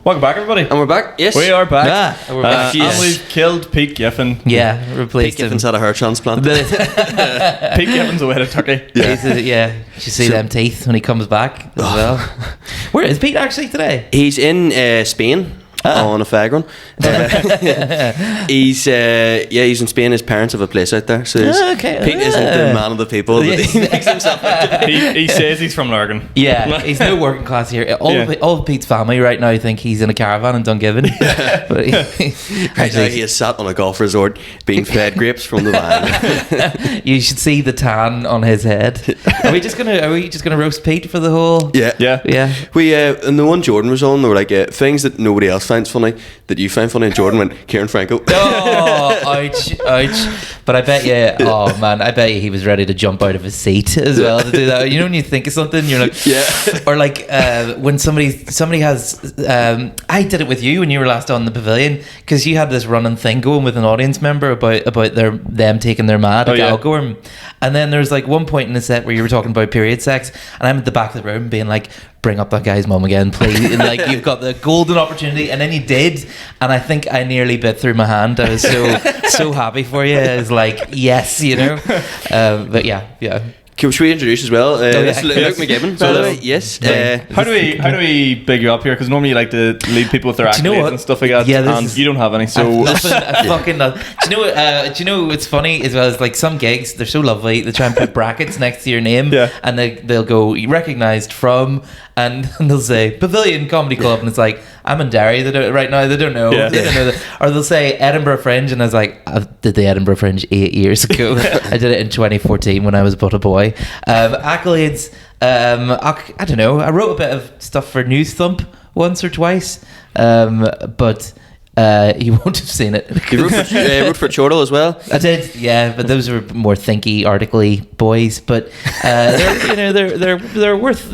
Welcome back, everybody. And we're back. Yes, We are back. Yeah, we're back. And we've killed Pete Giffen. Yeah, Pete replaced him. Giffen's had a hair transplant. Pete Giffen's away to Turkey. Yeah. You should see them teeth when he comes back as well. Where is Pete actually today? He's in Spain on a fag run. He's in Spain. His parents have a place out there, so Pete isn't the man of the people that he makes himself out to be. He says he's from Lurgan. Yeah, he's no working class here. All of Pete's family right now think he's in a caravan in Dungiven. But Right now he is sat on a golf resort being fed grapes from the vine. you should see the tan on his head. Are we just gonna roast Pete for the whole? Yeah. We and the one Jordan was on, they were like things that nobody else finds funny that you find funny. And Jordan went, Ciaran Franco. Oh, ouch. But I bet I bet you he was ready to jump out of his seat as well to do that. You know when you think of something, you're like, or like when somebody has. I did it with you when you were last on the pavilion because you had this running thing going with an audience member about them taking their mad at Galgorm, and then there's like one point in the set where you were talking about period sex, and I'm at the back of the room being like, bring up that guy's mum again, please. And like, you've got the golden opportunity, and then you did, and I think I nearly bit through my hand. I was so happy for you. I was like, yes, you know. But yeah. Should we introduce as well? This is Luke Yes. McGibbon, by the way. Yes. How do we big you up here? Because normally you like to leave people with their accolades and stuff like that. Yeah, and you don't have any. So I fucking love. Do you know what's funny as well? Is like some gigs, they're so lovely. They try and put brackets next to your name, and they'll go recognised from, and they'll say Pavilion Comedy Club, and it's like, I'm in Derry. They don't right now. They don't know. They don't know that. Or they'll say Edinburgh Fringe, and I was like, I did the Edinburgh Fringe 8 years ago. I did it in 2014 when I was but a boy. Accolades. I don't know. I wrote a bit of stuff for News Thump once or twice, but. You won't have seen it. You wrote for Chortle as well. I did, yeah, but those were more thinky, article-y boys. But they're worth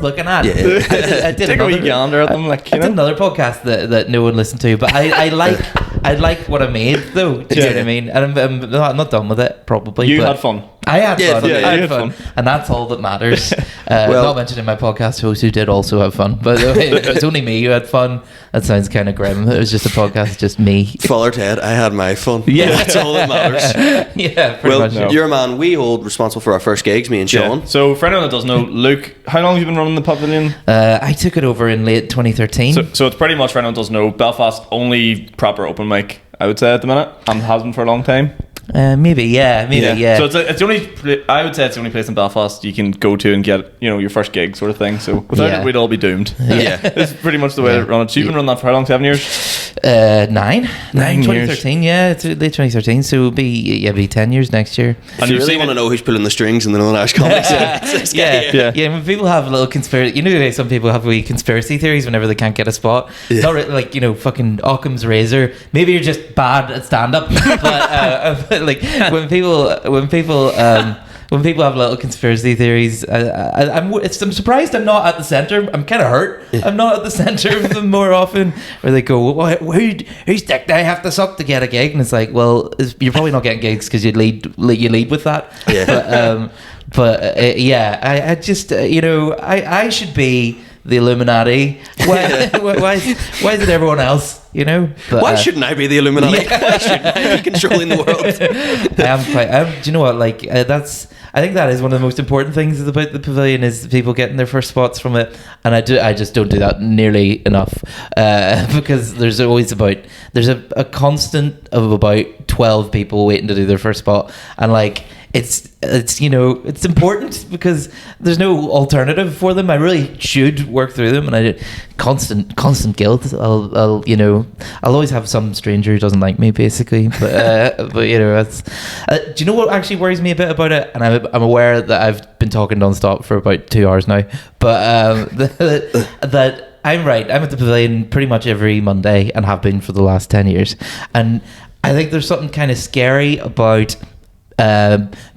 looking at. Yeah. I did take a wee gander at them, like, I did another podcast that no one listened to, but I like what I made though. Do you know what I mean? And I'm not done with it. Probably you had fun. I had fun. Yeah, I had fun. And that's all that matters. Not mentioning my podcast host who did also have fun, but it's only me who had fun. That sounds kind of grim. It was just a podcast, just me. Father Ted, I had my fun. Yeah, that's all that matters. Yeah, pretty much. No. You're a man we hold responsible for our first gigs, me and Sean. Yeah. So for anyone that doesn't know, Luke, how long have you been running the Pavilion? I took it over in late 2013. So it's pretty much, for anyone that doesn't know, Belfast only proper open mic, I would say, at the minute, and has been for a long time. Maybe. So it's the only. I would say it's the only place in Belfast you can go to and get your first gig, sort of thing. So without it, we'd all be doomed. Yeah, it's pretty much the way to run it. So you've been running that for how long? 7 years? 9 years. 2013. Yeah, it's late 2013. So it'll be 10 years next year. And you really want to know who's pulling the strings in the Northern Irish comics? Yeah. When people have little conspiracy, some people have wee conspiracy theories whenever they can't get a spot. Not really, like fucking Occam's razor.Maybe you're just bad at stand up, but like when people have little conspiracy theories, I'm surprised I'm not at the center. I'm kind of hurt. I'm not at the center of them more often. Where they go, who's dick do I have to suck to get a gig? And it's like, well, you're probably not getting gigs because you lead with that. Yeah. I just I should be the Illuminati. Why is it everyone else? But, why shouldn't I be the Illuminati? Why shouldn't I be controlling the world? Do you know what? Like I think that is one of the most important things about the Pavilion is people getting their first spots from it, and I just don't do that nearly enough because there's always a constant of about 12 people waiting to do their first spot, and like. It's important because there's no alternative for them. I really should work through them, and I do constant guilt. I'll always have some stranger who doesn't like me, basically. But that's. Do you know what actually worries me a bit about it? And I'm aware that I've been talking nonstop for about 2 hours now, but that. I'm right. I'm at the Pavilion pretty much every Monday and have been for the last 10 years, and I think there's something kind of scary about.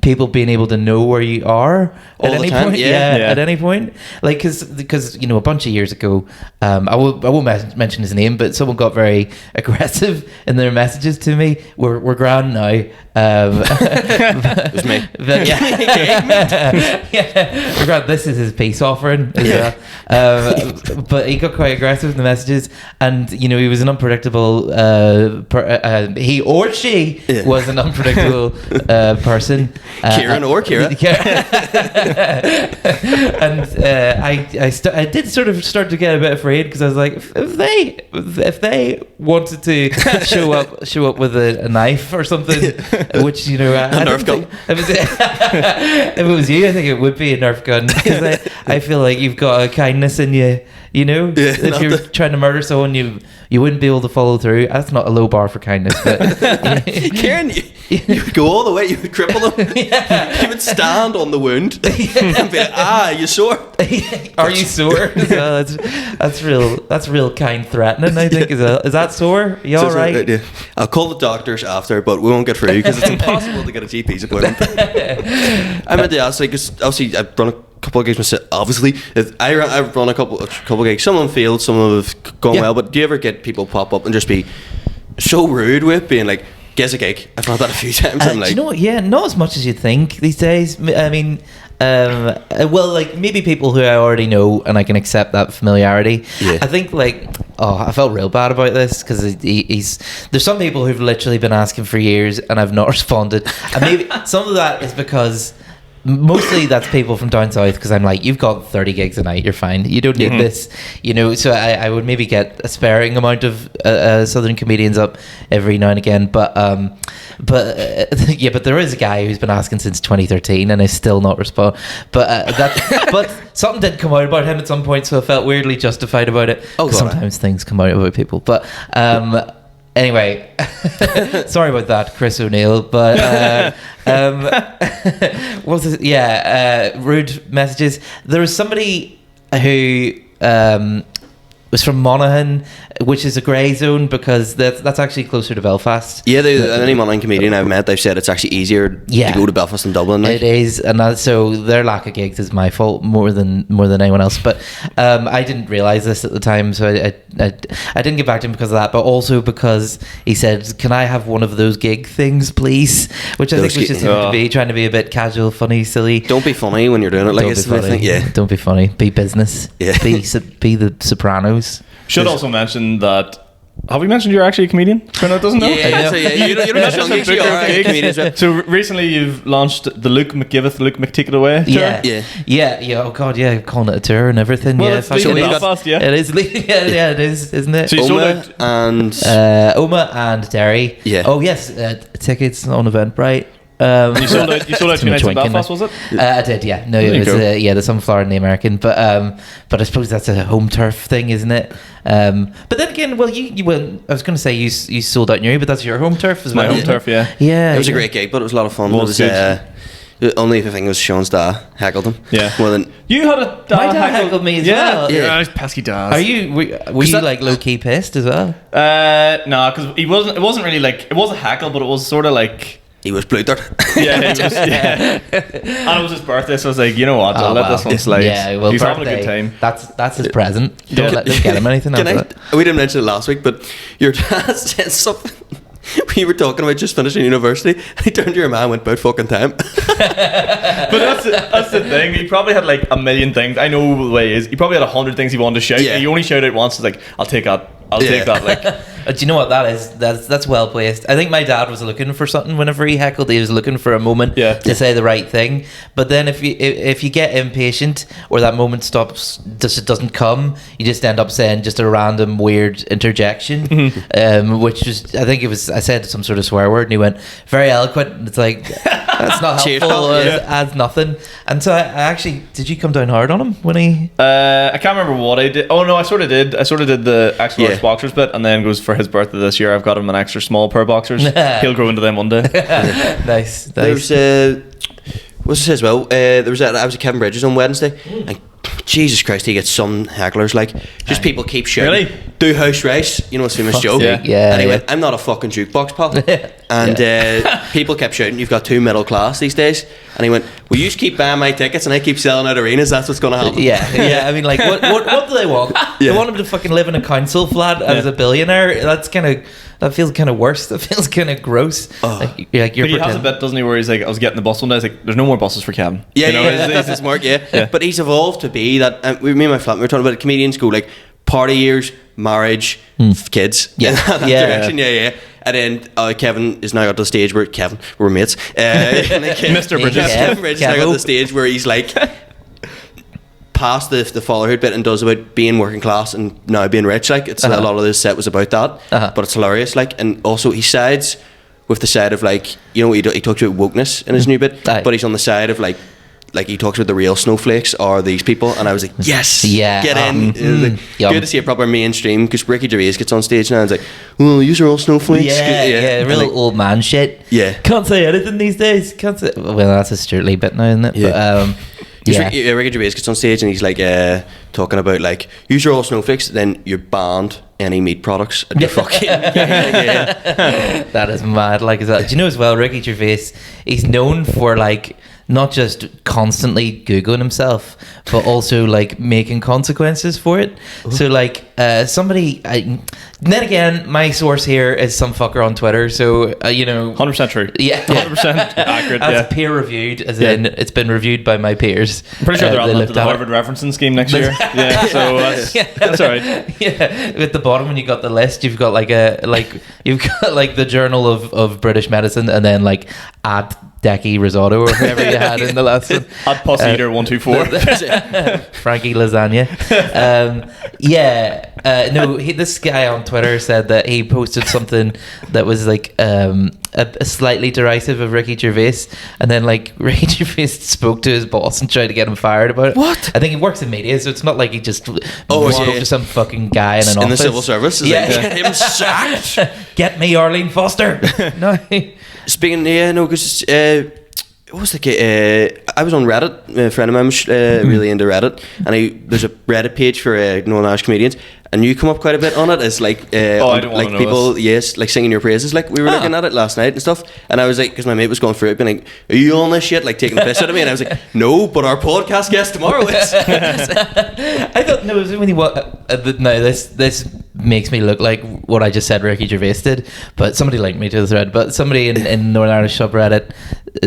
People being able to know where you are at any point, at any point, like because a bunch of years ago, I won't mention his name, but someone got very aggressive in their messages to me. We're grand now. It was me. But yeah, God, this is his peace offering. Yeah. But he got quite aggressive in the messages, and you know he was an unpredictable. He or she was an unpredictable person. Kieran or Kira. And I did sort of start to get a bit afraid because I was like, if they wanted to show up with a knife or something, which you know, a Nerf gun. If it was you, I think it would be a Nerf gun because I feel like you've got a kindness in you. You know, if you're trying to murder someone, you wouldn't be able to follow through. That's not a low bar for kindness, but Kieran, you would go all the way. You would cripple them. You would stand on the wound and be like, you sore? Are you sore? So that's real kind threatening. I think is that sore? You all right? Yeah. I'll call the doctors after, but we won't get through because it's impossible to get a GP's appointment. I meant to ask, like, 'cause obviously I've run a couple of gigs myself. Obviously, I've run a couple of gigs. Some of them failed, some of them have gone well. But do you ever get people pop up and just be so rude with being like, "Guess a gig"? I've had that a few times. I'm like, do you know what? Yeah, not as much as you'd think these days. I mean, well, like maybe people who I already know and I can accept that familiarity. Yeah. I think I felt real bad about this because there's some people who've literally been asking for years and I've not responded, and maybe some of that is because mostly that's people from down south because I'm like, you've got 30 gigs a night, you're fine, you don't need this, you know. So I would maybe get a sparing amount of southern comedians up every now and again, but there is a guy who's been asking since 2013 and I still not respond, but something did come out about him at some point, so I felt weirdly justified about it. Sometimes things come out about people, but anyway, sorry about that, Chris O'Neill. But what was it? Yeah, rude messages. There was somebody who was from Monaghan, which is a grey zone because that's actually closer to Belfast. Yeah, any Monaghan comedian I've met, they've said it's actually easier to go to Belfast than Dublin. Like. It is, and so their lack of gigs is my fault more than anyone else. But I didn't realise this at the time, so I didn't get back to him because of that, but also because he said, "Can I have one of those gig things, please?" Which I think was just to be trying to be a bit casual, funny, silly. Don't be funny when you're doing it. Like it's the thing. Yeah. Don't be funny. Be business. Yeah. Be the Sopranos. Should also mention that. Have we mentioned you're actually a comedian? Bernard doesn't know. Yeah. So you don't mention gigs. You are a comedian. So recently you've launched the Luke McTake It Away tour. Yeah. Oh God, yeah. Calling it a tour and everything. Well, yeah, it's leaving Belfast. Yeah, it is. Yeah, it is, isn't it? So you sold out Oma and Derry. Yeah. Oh yes, tickets on Eventbrite. You sold out 2 nights in Belfast, was it? I did, yeah. No, it was the Sunflower and the American, but I suppose that's a home turf thing, isn't it? But then again, well, you went. I was going to say you sold out Newry, but that's your home turf as well. My home turf, yeah. Yeah, it was a great gig, but it was a lot of fun. Well, it was the only thing was Sean's dad heckled him. Yeah. More than you had a dad. My dad heckled me as well. Yeah, pesky dad. Were you like low key pissed as well? No, because he wasn't. It wasn't really like it was a heckle, but it was sort of like. He was blutered. Yeah, he was, and it was his birthday, so I was like, you know what, I'll let this one slide. Yeah, well, he's having a good time. That's his present. Don't get him anything after that. We didn't mention it last week, but your dad said something. We were talking about just finishing university, and he turned to your man and went, "About fucking time." But that's the thing. He probably had like a million things. I know the way he is. He probably had 100 things he wanted to shout. Yeah. He only shouted once. It's like, I'll take that. Take that. Like, do you know what that is? That's well placed. I think my dad was looking for something whenever he heckled. He was looking for a moment to say the right thing. But then if you get impatient or that moment doesn't come, you just end up saying just a random weird interjection, which was, I think it was, I said some sort of swear word and he went, very eloquent, and it's like, that's not helpful. It adds nothing. And so I actually, did you come down hard on him when he? I can't remember what I did. Oh no, I sort of did the extra large boxers bit, and then goes for his birthday this year. I've got him an extra small pair of boxers. He'll grow into them one day. Nice. There's what's this as well? I was at Kevin Bridges on Wednesday, and Jesus Christ, he gets some hecklers, like, just people keep shouting, Really? do house race, you know, it's famous joke. Yeah. And he went, I'm not a fucking jukebox, pal. And people kept shouting, you've got too middle class these days. And he went, well, you just keep buying my tickets and I keep selling out arenas, that's what's going to happen. Yeah. I mean, like, what do they want? They want him to fucking live in a council flat as a billionaire? That feels kind of worse. That feels kind of gross. Like, you're But he has a bit, doesn't he, where he's like, I was getting the bus one day, I was like, there's no more buses for Kevin. Yeah, you know, that's his mark, yeah. But he's evolved to be that, me and my flat, we were talking about it, comedians go like, party years, marriage, kids. Yeah. That direction, yeah. And then Kevin is now at the stage where, we're mates. Mr. Bridges. Kevin Bridges now at the stage where he's like, past the fatherhood bit and does about being working class and now being rich, like it's a lot of this set was about that, but it's hilarious, like, and also he sides with the side of, like, you know, he talks about wokeness in his new bit, but he's on the side of like he talks about the real snowflakes are these people, and I was like, yes, get in. Good to see a proper mainstream, because Ricky Gervais gets on stage now and it's like, well, these are all snowflakes. Real like, old man shit. Can't say anything these days. Well, that's a Stuart Lee bit now, isn't it? But, Ricky Gervais gets on stage and he's like talking about like, use your all snowflakes, then you're banned any meat products and you're fucking That is mad. Like, is that, do you know as well, Ricky Gervais, he's known for like not just constantly Googling himself, but also like making consequences for it. So like somebody, then again, my source here is some fucker on Twitter, so you know, 100% true. 100% accurate. As peer reviewed, as in it's been reviewed by my peers. I'm pretty sure they're all into the Harvard referencing scheme next year. So that's all right. At the bottom when you got the list, you've got like the Journal of British Medicine, and then like ad Decky Risotto or whatever you had in the last one. At Puss Eater 124. Frankie Lasagna. This guy on Twitter said that he posted something that was like a slightly derisive of Ricky Gervais, and then like Ricky Gervais spoke to his boss and tried to get him fired about it. What? I think he works in media, so it's not like he just spoke to some fucking guy in an office. In the civil service? Him sacked. Get me Arlene Foster. No. Speaking, because what was the I was on Reddit. A friend of mine was really into Reddit, and there's a Reddit page for Northern Irish comedians, and you come up quite a bit on it as like I don't like people this. like singing your praises, like we were looking at it last night and stuff, and I was like, because my mate was going through it being like, are you on this shit, like taking the piss out of me, and I was like, no, but our podcast guest tomorrow is. I thought no, it was when this makes me look like what I just said Ricky Gervais did, but somebody linked me to the thread, but somebody in Northern Irish subreddit,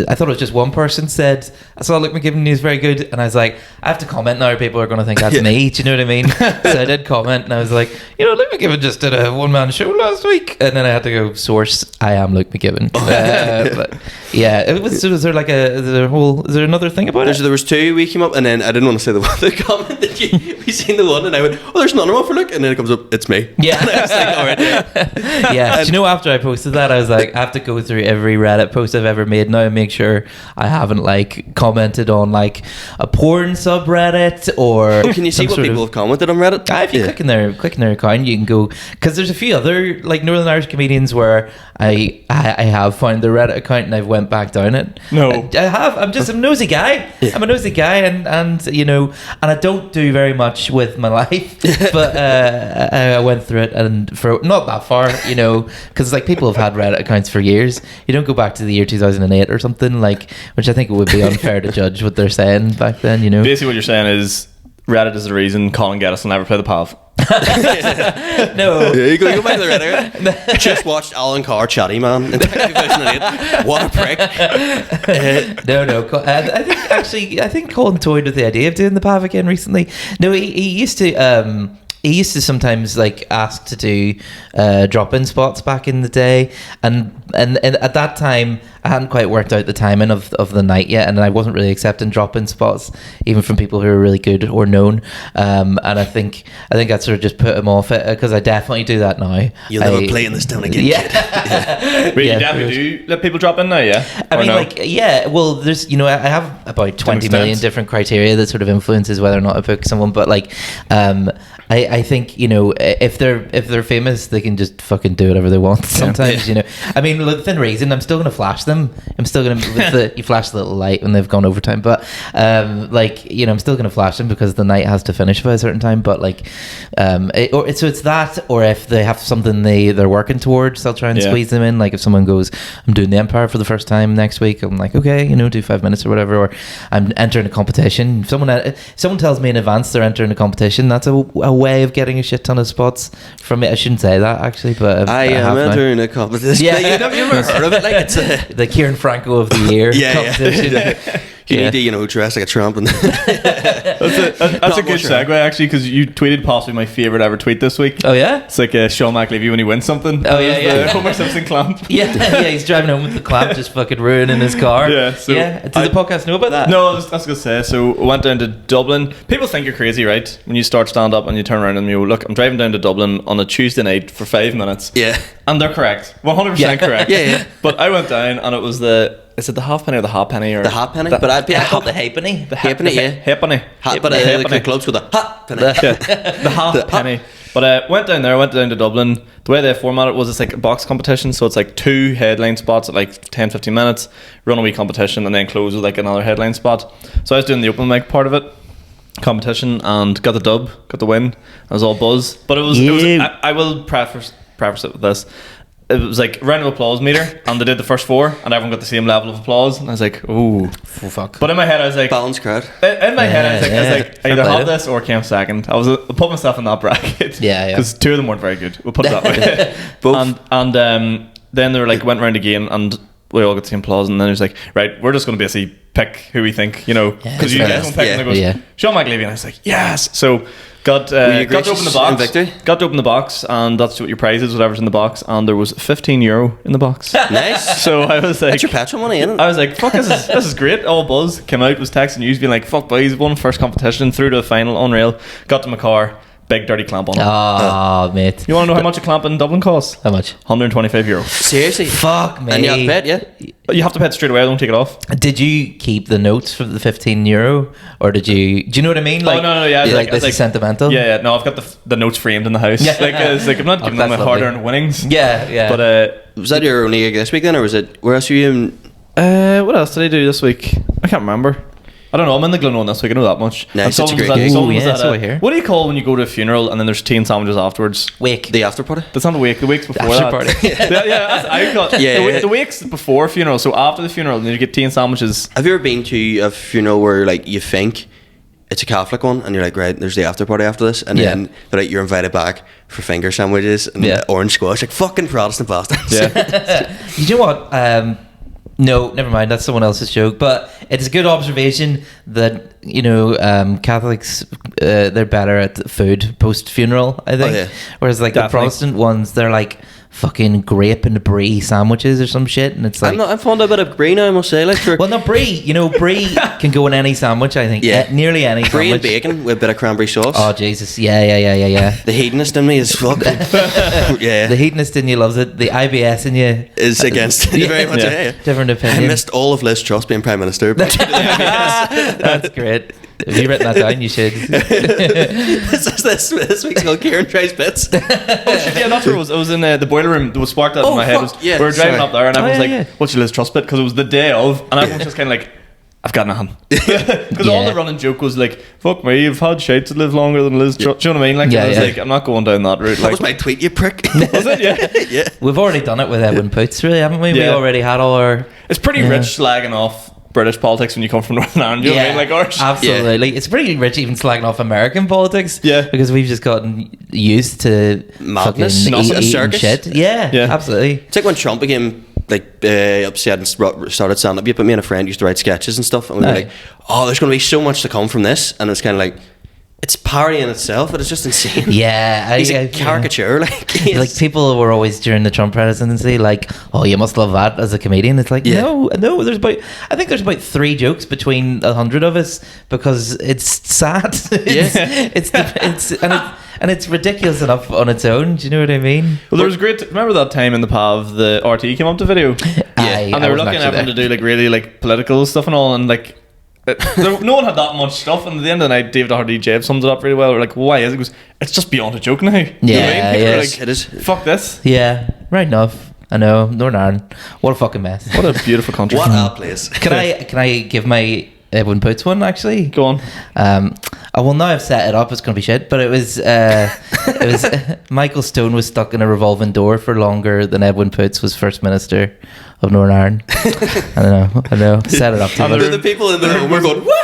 I thought it was just one person said, I saw Luke McGibbon, he's very good, and I was like, I have to comment now or people are going to think that's me, do you know what I mean? So I did comment and I was like, you know, Luke McGibbon just did a one-man show last week, and then I had to go source, I am Luke McGibbon. But yeah, was there like is there another thing about it? There was two, we came up, and then I didn't want to say the comment that we seen the one, and I went, oh, there's another one for Luke, and then it comes up, it's me. Yeah. And I was like, all right. Yeah. Do you know, after I posted that, I was like, I have to go through every Reddit post I've ever made now and make sure I haven't like commented on like a porn subreddit or. Can you see what people have commented on Reddit? If you click in their account, you can go, because there's a few other like Northern Irish comedians where I have found their Reddit account and I've went back down it. No, I have. I'm a nosy guy. Yeah. I'm a nosy guy, and you know, and I don't do very much with my life, but I went through it, and for not that far, you know, because like people have had Reddit accounts for years. You don't go back to the year 2008 or something, like, which I think it would be unfair to judge what they're saying back then, you know. Basically what you're saying is Reddit is the reason Colin Geddes will never play the PAV. No. Yeah, you go back to the Reddit. Just watched Alan Carr Chatty Man in 2008. What a prick. No. I think Colin toyed with the idea of doing the PAV again recently. No, he used to. He used to sometimes like ask to do drop-in spots back in the day, and at that time I hadn't quite worked out the timing of the night yet, and I wasn't really accepting drop-in spots even from people who were really good or known, and I think that sort of just put him off it, because I definitely do that now. You'll never play in this town again. Yeah. But you definitely do let people drop in now, yeah? I mean, like, yeah, well, there's, you know, I have about 20 million different criteria that sort of influences whether or not I book someone, but like I think, you know, if they're famous, they can just fucking do whatever they want sometimes. You know, I mean, within reason, I'm still going to flash them them. I'm still gonna you flash the little light when they've gone overtime, but like, you know, I'm still gonna flash them because the night has to finish by a certain time. But like, so it's that, or if they have something they're working towards, I'll try and squeeze them in. Like if someone goes, I'm doing the Empire for the first time next week, I'm like, okay, you know, do 5 minutes or whatever. Or I'm entering a competition. If someone tells me in advance they're entering a competition, that's a way of getting a shit ton of spots from it. I shouldn't say that actually, but I am entering a competition. Yeah, you've never heard of it? Like it's the Ciaran Franco of the year competition. You need to, you know, dress like a Trump. And that's a good segue actually, because you tweeted possibly my favourite ever tweet this week. Oh yeah, it's like Sean McAleavey when he wins something. Oh yeah. The Homer Simpson clamp. Yeah, he's driving home with the clamp, just fucking ruining his car. Yeah. So did the podcast know about that? No, I was gonna say. So I went down to Dublin. People think you're crazy, right? When you start stand up and you turn around and you go, look, I'm driving down to Dublin on a Tuesday night for 5 minutes. Yeah. And they're correct, 100% correct. Yeah. But I went down and it was is it the halfpenny or the halfpenny or the halfpenny? But I called the halfpenny. The halfpenny, yeah. Halfpenny. But the clubs with the halfpenny. The halfpenny. But I went down to Dublin. The way they formatted it was it's like a box competition, so it's like 2 headline spots at like 10-15 minutes, run a wee competition, and then close with like another headline spot. So I was doing the open mic part of it, competition, and got the dub, got the win. I was all buzz. But it was I will preface it with this. It was like round of applause meter, and they did the first 4, and everyone got the same level of applause, and I was like, "Ooh, fuck!" But in my head, I was like, "Balanced crowd." In my head, I was like, either have this or came second. I put myself in that bracket. Yeah. Because 2 of them weren't very good. We'll put it that way. Both. And then they were like went round again, and we all got the same applause, and then it was like, right, we're just going to basically pick who we think, you know, because you guys don't pick, and it goes, Sean McAleavey, and I was like, yes. So got to open the box. Got to open the box, and that's what your prize is, whatever's in the box. And there was €15 in the box. Nice. So I was like, that's your petrol money, isn't it? I was like, fuck, this is great. All buzz. Came out, was texting news, being like, fuck, boys, won first competition, through to the final, unreal. Got to my car. Big dirty clamp on it. Oh, mate. You want to know how much a clamp in Dublin costs? How much? €125. Seriously? Fuck me. And you have to pay it, yeah? You have to pay it straight away. Don't take it off. Did you keep the notes for the €15, or did you? Do you know what I mean? Like, no, yeah. Like this is sentimental. Yeah. No, I've got the notes framed in the house. Yeah. It's like I'm not giving them my hard-earned winnings. Yeah. But was that your only gig this week then, or was it? Where else were you in? What else did I do this week? I can't remember. I don't know. I'm in the Glenone this week. I know that much. Nice. It's a great gig. So I hear. What do you call when you go to a funeral and then there's tea and sandwiches afterwards? Wake. The after party? That's not the wake. The wake's before after that. Party. I got the wake's before funeral. So after the funeral, then you get tea and sandwiches. Have you ever been to a funeral where like you think it's a Catholic one and you're like, right, there's the after party after this, and then they're like, you're invited back for finger sandwiches and orange squash, like fucking Protestant bastards. Yeah. You know what? No, never mind. That's someone else's joke. But it's a good observation that, you know, Catholics, they're better at food post-funeral, I think. Oh, yeah. Whereas, like, the Protestant ones, they're like fucking grape and brie sandwiches or some shit, and it's like I'm fond of a bit of brie now, I must say. Like, well, not brie. You know, brie can go in any sandwich. I think. Yeah, nearly any brie sandwich. And bacon with a bit of cranberry sauce. Oh Jesus! Yeah. The hedonist in me is fucking yeah. The hedonist in you loves it. The IBS in you is against it very much. Yeah. Different opinion. I missed all of Liz Truss being Prime Minister. That's great. Have you written that down? You should. this week's called Ciaran Tries Bits. That's where it was. It was in the boiler room. There was sparked out in my head. We were driving up there, and everyone's like, "What's your Liz Truss bit?" Because it was the day of, and everyone's just kind of like, "I've got nothing." Because all the running joke was like, "Fuck me, you've had shades that live longer than Liz Truss." Do you know what I mean? Like, I was like, I'm not going down that route. That was my tweet, you prick. Was it? Yeah. We've already done it with Edwin Poots, really, haven't we? Yeah. We already had all our. It's pretty rich slagging off British politics when you come from Northern Ireland. You know what I mean? Like ours. Absolutely. It's pretty rich even slagging off American politics. Yeah. Because we've just gotten used to madness, eating shit. Yeah, absolutely. It's like when Trump became like upset and started stand up. But me and a friend used to write sketches and stuff, and we were like, "Oh, there's going to be so much to come from this," and it's kind of like, it's parody in itself, but it's just insane. Yeah, he's a caricature. Like people were always during the Trump presidency, like, "Oh, you must love that as a comedian." It's like, no. There's about 3 jokes between 100 of us because it's sad. It's ridiculous enough on its own. Do you know what I mean? Well, there was great. Remember that time in the PAV, the RT came up to video, and they were looking at everyone to do like really like political stuff and all, and like. No one had that much stuff, and at the end of the night, David Hardy-Jebb summed it up really well. We're like, why is it? He goes, it's just beyond a joke now. Yeah, you know what I mean? It is. Fuck this. Yeah, right enough. I know, Northern Ireland. What a fucking mess. What a beautiful country. What a place. Can I give my Edwin Poots one, actually? Go on. Well, now I've set it up, it's going to be shit, but it was Michael Stone was stuck in a revolving door for longer than Edwin Poots was First Minister of Northern Ireland. I know. Set it up too much. The people in the room were going, woohoo!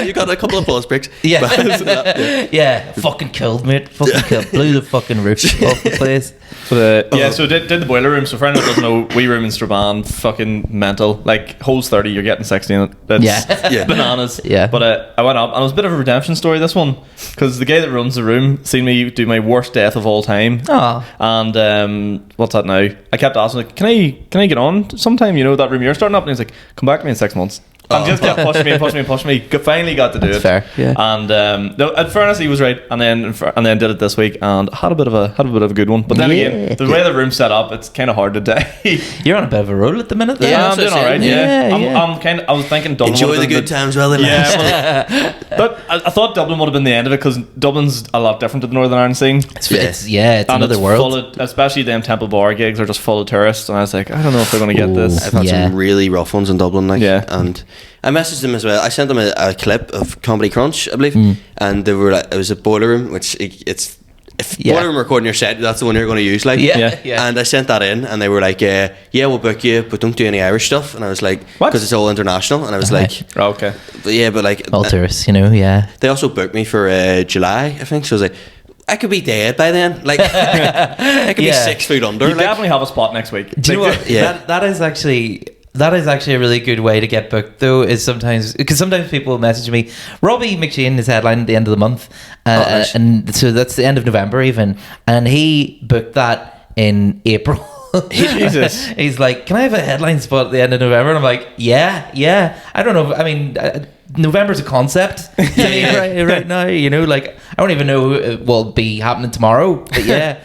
You got a couple of applause breaks. Yeah. Fucking killed, mate. Fucking killed. Blew the fucking roof off the place. But so did the boiler room. So for anyone who doesn't know, we room in Strabane, fucking mental. Like holes 30, you're getting 60 in it. That's bananas. Yeah. But I went up, and it was a bit of a redemption story, this one, because the guy that runs the room seen me do my worst death of all time. Oh. And what's that now? I kept asking, like, can I get on sometime? You know, that room you're starting up, and he's like, come back to me in 6 months. And just kept pushing me. Finally got to do it. Fair, yeah. And no, in fairness, he was right. And then did it this week, and had a bit of a good one. But then again, the way the room's set up, it's kind of hard to die. You're on a bit of a roll at the minute, though. Yeah, I'm doing all right. Yeah. I was thinking Dublin. Enjoy the good times while they last. But I thought Dublin would have been the end of it, because Dublin's a lot different to the Northern Ireland scene. It's another world. Full of, especially them Temple Bar gigs are just full of tourists, and I was like, I don't know if they're going to get this. I've had some really rough ones in Dublin, and I messaged them as well. I sent them a clip of Comedy Crunch, I believe, and they were like, it was a boiler room, which if boiler room recording your set, that's the one you're going to use, like. And I sent that in, and they were like, we'll book you, but don't do any Irish stuff. And I was like, because it's all international. And I was like, okay, but like all tourists, you know. They also booked me for July, I think. So I was like, I could be dead by then. Like, I could be 6 feet under. You definitely have a spot next week. Do you know what? That is actually a really good way to get booked, though, is sometimes people message me. Robbie McShane is headlining at the end of the month, nice. and so that's the end of November even, and he booked that in April. Jesus. He's like, can I have a headline spot at the end of November? And I'm like, yeah. I don't know. I mean, November's a concept right now, you know, like I don't even know what will be happening tomorrow, but yeah.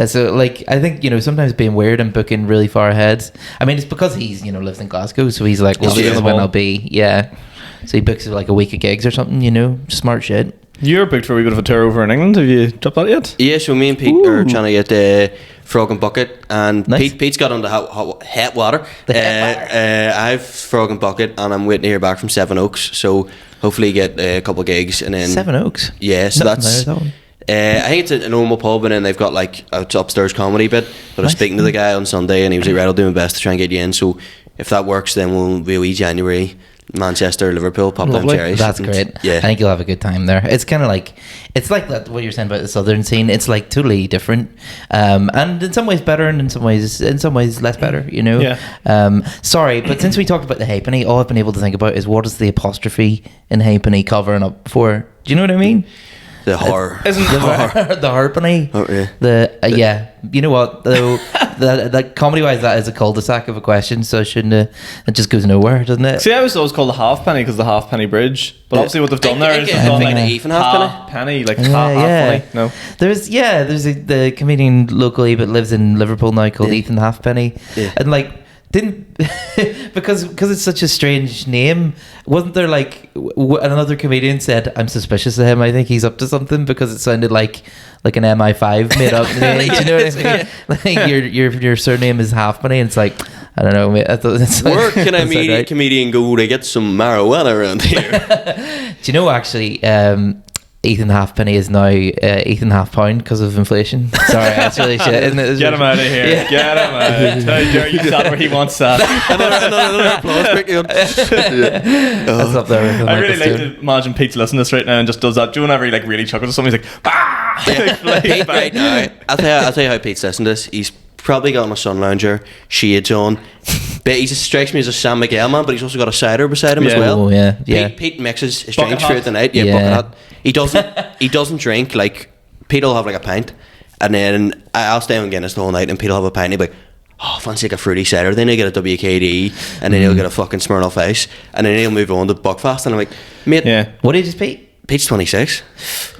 So like I think, you know, sometimes being weird and booking really far ahead. I mean, it's because he's, you know, lives in Glasgow, so he's like, well, this is when I'll be. So he books like a week of gigs or something, you know. Smart shit. You're booked for a wee bit of a tour over in England. Have you dropped that yet? Yeah, so me and Pete are trying to get Frog and Bucket, and nice. Pete's got on the hot water. I've Frog and Bucket, and I'm waiting to hear back from Seven Oaks, so hopefully get a couple of gigs. And then Seven Oaks? Yeah, so that's... that one. I think it's a normal pub, and then they've got like an upstairs comedy bit. But I was speaking to the guy on Sunday, and he was like, right, I'll do my best to try and get you in. So if that works, then we'll be a wee January Manchester, Liverpool, pop down cherries. That's great. Yeah, I think you'll have a good time there. It's kind of like, it's like that what you're saying about the southern scene. It's like totally different, and in some ways better, and in some ways less better. You know. Yeah. Sorry, but since we talked about the halfpenny, all I've been able to think about is what is the apostrophe in halfpenny covering up for? Do you know what I mean? The horror. Isn't the harpenny? Oh yeah. Yeah. You know what though? that comedy wise, that is a cul-de-sac of a question, so it just goes nowhere, doesn't it? See, I was always called the halfpenny because the halfpenny bridge, but obviously what they've done there is they've done like an even halfpenny, like halfpenny. No, there's the comedian locally but lives in Liverpool now called Ethan Halfpenny, and like didn't because it's such a strange name. Wasn't there like another comedian said, I'm suspicious of him, I think he's up to something, because it sounded like an MI5 made up name. Do you know what I mean? Like your surname is Halfpenny, and it's like, I don't know, mate. Where can a comedian go to get some marijuana around here? Do you know actually Ethan Halfpenny is now Ethan Half Pound because of inflation. Sorry, that's really shit, isn't it? Get him out of here. Yeah. Get him out. How dare you sat where he wants sat. Another applause break. That's up there with I really like to imagine Pete's listening to this right now and just does that. Do you know whenever he like really chuckles at something, he's like, ah! Pete, right now, I'll tell you how Pete's listening to this. He's probably got on a sun lounger, shades on. But he just strikes me as a Sean McAleavey man, but he's also got a cider beside him as well. Oh, yeah. Pete mixes his drinks throughout the night. Yeah, bucket hat. He doesn't drink, like, Pete will have like a pint, and then I'll stay on Guinness the whole night, and Pete will have a pint, and he'll be like, oh, fancy like a fruity cider. Then he'll get a WKD, and then he'll get a fucking Smirnoff Ice, and then he'll move on to Buckfast, and I'm like, mate. What did you just Pete? Pete's 26. You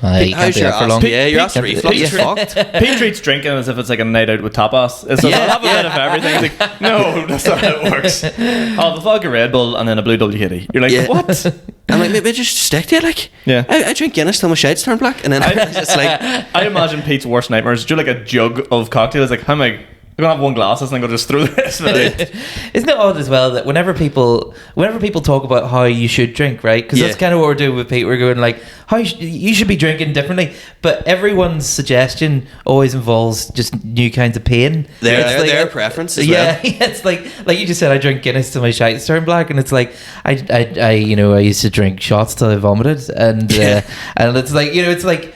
can't do that for long. Yeah, your acid reflux is fucked. Pete treats drinking as if it's like a night out with tapas. It's like, I'll have a bit of everything. It's like, no, that's not how it works. I'll have a vodka Red Bull and then a blue WKD. You're like, what? I'm like, maybe just stick to it. Like, yeah. I drink Guinness till my shades turn black, and then it's like, I imagine Pete's worst nightmares. Do like a jug of cocktails. Like, how am I? I'm gonna have one glass and I'm gonna just throw the rest of it out. Isn't it odd as well that whenever people talk about how you should drink, right? Because that's kind of what we're doing with Pete. We're going like, how you should be drinking differently, but everyone's suggestion always involves just new kinds of pain. Their preference as well. It's like you just said, I drink Guinness till my shite turn black, and it's like I used to drink shots till I vomited, and it's like, it's like,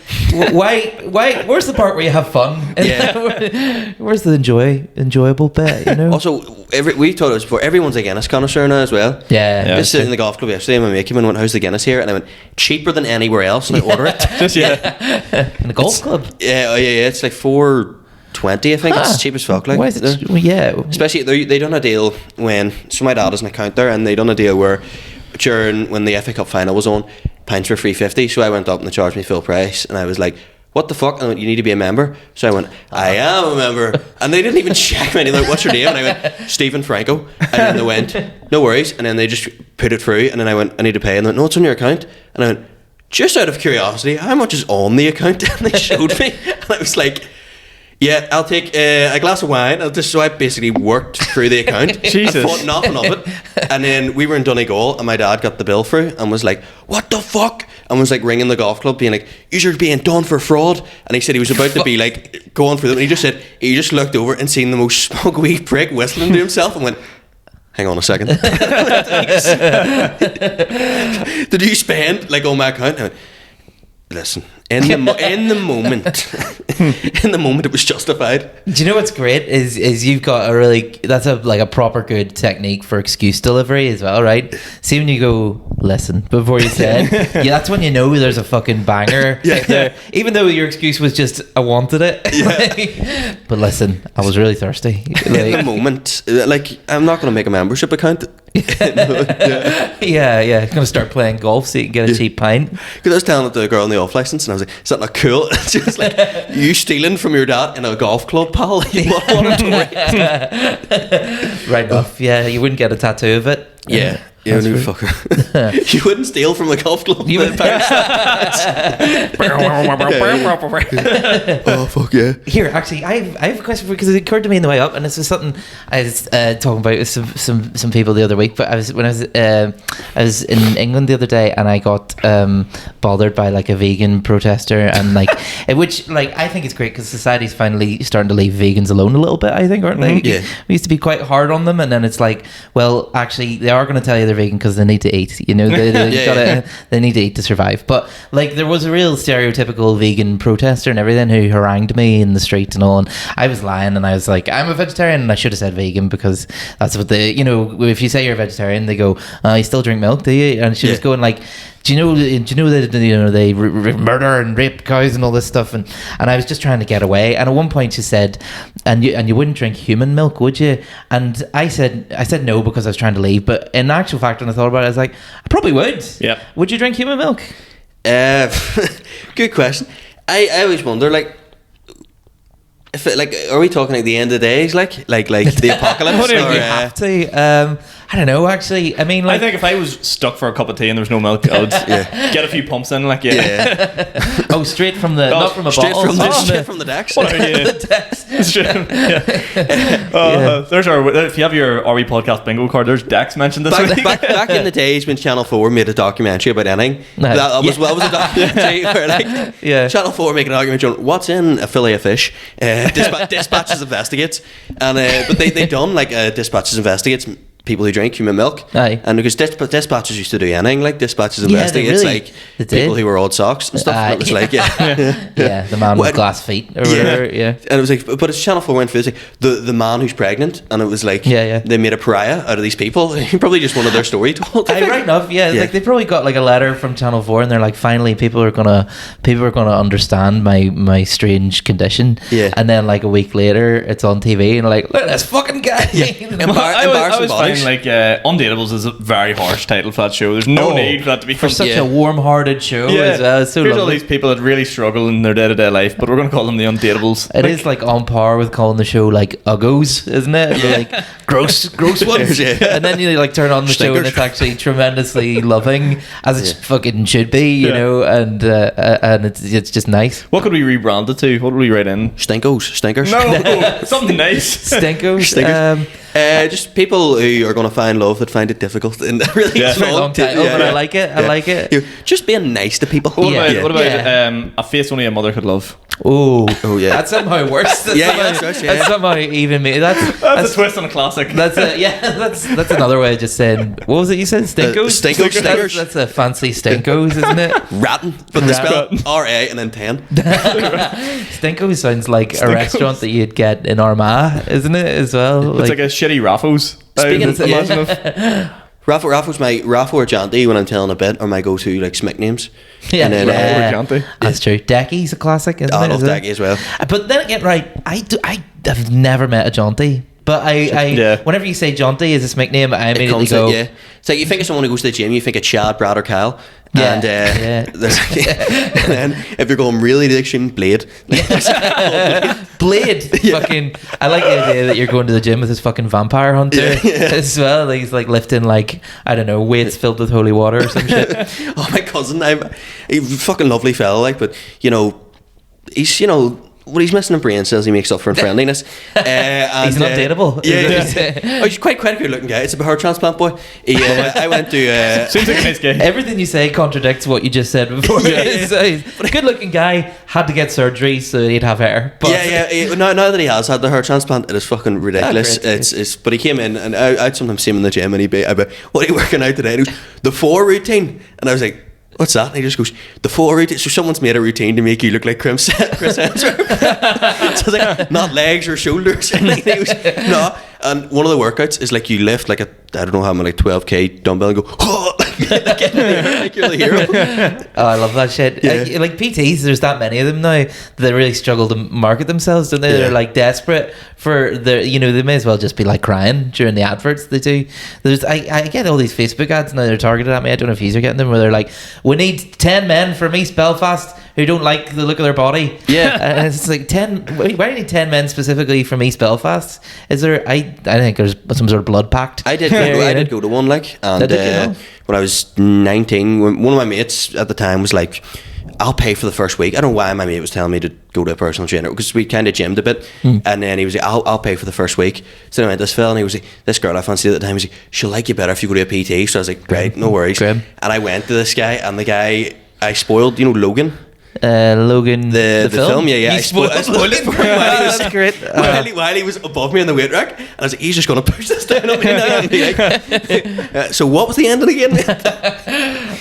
why? Where's the part where you have fun? Where's the enjoyable bit? Also, we told us before, everyone's a Guinness connoisseur now as well. Just sitting in the golf club yesterday, and my mate came in and went, how's the Guinness here? And I went, cheaper than anywhere else, and I order it. In the golf club. Yeah, it's like $4.20, I think. It's cheap as fuck. Like, why is it? Especially they done a deal so my dad has an account there, and they done a deal where when the FA Cup final was on, pints were $3.50. So I went up and they charged me full price, and I was like, what the fuck? And I went, you need to be a member. So I went, I am a member. And they didn't even check me. They went, what's your name? And I went, Stephen Franco. And then they went, no worries. And then they just put it through. And then I went, I need to pay. And they went, no, it's on your account. And I went, just out of curiosity, how much is on the account? And they showed me. And I was like, yeah, I'll take a glass of wine. So I basically worked through the account. Jesus. I thought nothing of it. And then we were in Donegal, and my dad got the bill through and was like, what the fuck? And was like ringing the golf club being like, you're being done for fraud. And he said he was about to be like going through them. And he just looked over and seen the most smug wee prick whistling to himself and went, hang on a second. Did you spend like on my account? I went, listen, in the moment it was justified. Do you know what's great is you've got that's a proper good technique for excuse delivery as well, right? See, when you go, listen, before you say it, that's when you know there's a fucking banger there, even though your excuse was just I wanted it. But listen, I was really thirsty. In the moment, like, I'm not going to make a membership account. Gonna start playing golf so you can get a cheap pint. Because I was telling it to a girl in the off license, and I was like, is that not cool? She was like, you stealing from your dad in a golf club, pal? Right enough. You wouldn't get a tattoo of it. You're a new fucker. You wouldn't steal from a golf club. You would. Oh fuck yeah! Here, actually, I have a question because it occurred to me on the way up, and this was something I was talking about with some people the other week. But I was in England the other day, and I got bothered by like a vegan protester, and like which like I think it's great because society's finally starting to leave vegans alone a little bit. I think, aren't they? Yeah. We used to be quite hard on them, and then it's like, well, actually, they are going to tell you they're vegan because they need to eat. They need to eat to survive. But like, there was a real stereotypical vegan protester and everything who harangued me in the street and all, and I was lying, and I was like, I'm a vegetarian, and I should have said vegan because that's what if you say you're a vegetarian, they go, you still drink milk, do you? And she was going like, do you know that they murder and rape cows and all this stuff, and I was just trying to get away. And at one point she said, and you wouldn't drink human milk, would you? And I said no because I was trying to leave. But in actual fact, when I thought about it, I was like, I probably would. Yeah. Would you drink human milk? Good question. I always wonder, like, if it, like, are we talking like the end of days, like the apocalypse? What do you have to? I don't know. Actually, I mean, like, I think if I was stuck for a cup of tea and there was no milk, I would get a few pumps in, like Oh, straight from the not from a bottle, straight from the decks. The decks. There's if you have your RE podcast bingo card, there's Dex mentioned this week. Back in the days when Channel 4 made a documentary about anything, that was a documentary where like Channel 4 making an argument on what's in a fillet of fish. Dispatches investigates, and but they done like Dispatches investigates people who drink human milk. Aye. And because Dispatches used to do anything, like Dispatches investigates like people who wear odd socks and stuff. And it was like the man with glass feet or whatever. And it was like, but it's Channel 4 went through, it's like the man who's pregnant, and it was like they made a pariah out of these people. He probably just wanted their story told. Right enough, like they probably got like a letter from Channel 4, and they're like, finally people are gonna understand my strange condition. And then like a week later, it's on TV, and like, look at this fucking guy. I always find saying like Undateables is a very harsh title for that show. There's no need for that to be for such a warm-hearted show as well. It's so Here's all lovely. these people that really struggle in their day-to-day life, but we're going to call them the Undateables. It is like on par with calling the show like Uggos, isn't it? Like gross ones. And then you like turn on the show and it's actually tremendously loving, as it fucking should be, you know, and it's just nice. What could we rebrand it to? What would we write in? Stinkers. No, something nice. Stinkos. Just people who are going to find love that find it difficult in a really long title, but I like it. I like it. Just being nice to people. What about a face only a mother could love? Oh yeah. That's somehow worse. That's somehow even me. That's a twist on a classic. That's another way of just saying. What was it you said? Stinkos. Stinkers. That's a fancy Stinkos, isn't it? Ratton, but they spell R-A and then 10. Stinkos sounds like a restaurant that you'd get in Armagh, isn't it? As well. It's like a shitty Raffles. Raffle or Janty, when I'm telling a bit, are my go-to like smick names. Yeah, and then, that's true. Decky's a classic, isn't it? I love Decky as well. But then again, right, I have never met a Jaunty. But whenever you say Jaunty as a smick name, I immediately go. It's like you think of someone who goes to the gym, you think of Chad, Brad, or Kyle. Yeah, and then if you're going really to the extreme, Blade. Blade. Fucking. I like the idea that you're going to the gym with this fucking vampire hunter as well. Like he's like lifting like, I don't know, weights filled with holy water or some shit. Oh, my cousin, he's a fucking lovely fella, like, but he's what he's missing in brain cells he makes up for in friendliness. And, he's not dateable. Oh, he's quite a good looking guy. It's a hair transplant boy. I went to seems like a nice guy. Everything you say contradicts what you just said before. But a good looking guy had to get surgery so he'd have hair. But now that he has had the hair transplant, it is fucking ridiculous. But he came in and I'd sometimes see him in the gym and I'd be, what are you working out today? And he goes, the 4 routine. And I was like, what's that? And he just goes, the 4 routine. So someone's made a routine to make you look like Chris Hemsworth. So I was like, not legs or shoulders. And he goes, no. And one of the workouts is like you lift like I don't know how many, like 12k dumbbell and go, oh, like you're the hero. Oh, I love that shit. Like PTs, there's that many of them now that really struggle to market themselves, don't they? They're like desperate for their, they may as well just be like crying during the adverts they do. I get all these Facebook ads now, they're targeted at me. I don't know if you're getting them, where they're like, we need 10 men from East Belfast who don't like the look of their body. And it's like 10. Why do you need 10 men specifically from East Belfast? Is there? I think there's some sort of blood pact. I did go to one, like, and when I was 19, one of my mates at the time was like, I'll pay for the first week. I don't know why my mate was telling me to go to a personal trainer, because we kind of gymmed a bit. And then he was like, I'll pay for the first week. So then I went to this fella, and he was like, this girl I fancied at the time was like, she'll like you better if you go to a PT. So I was like, right, no worries. Grim. And I went to this guy, and the guy I spoiled, Logan. Logan, the film. I spoiled it for him while he was that's great. while he was above me in the weight rack, and I was like, he's just going to push this down on me now. And be like, so what was the ending again?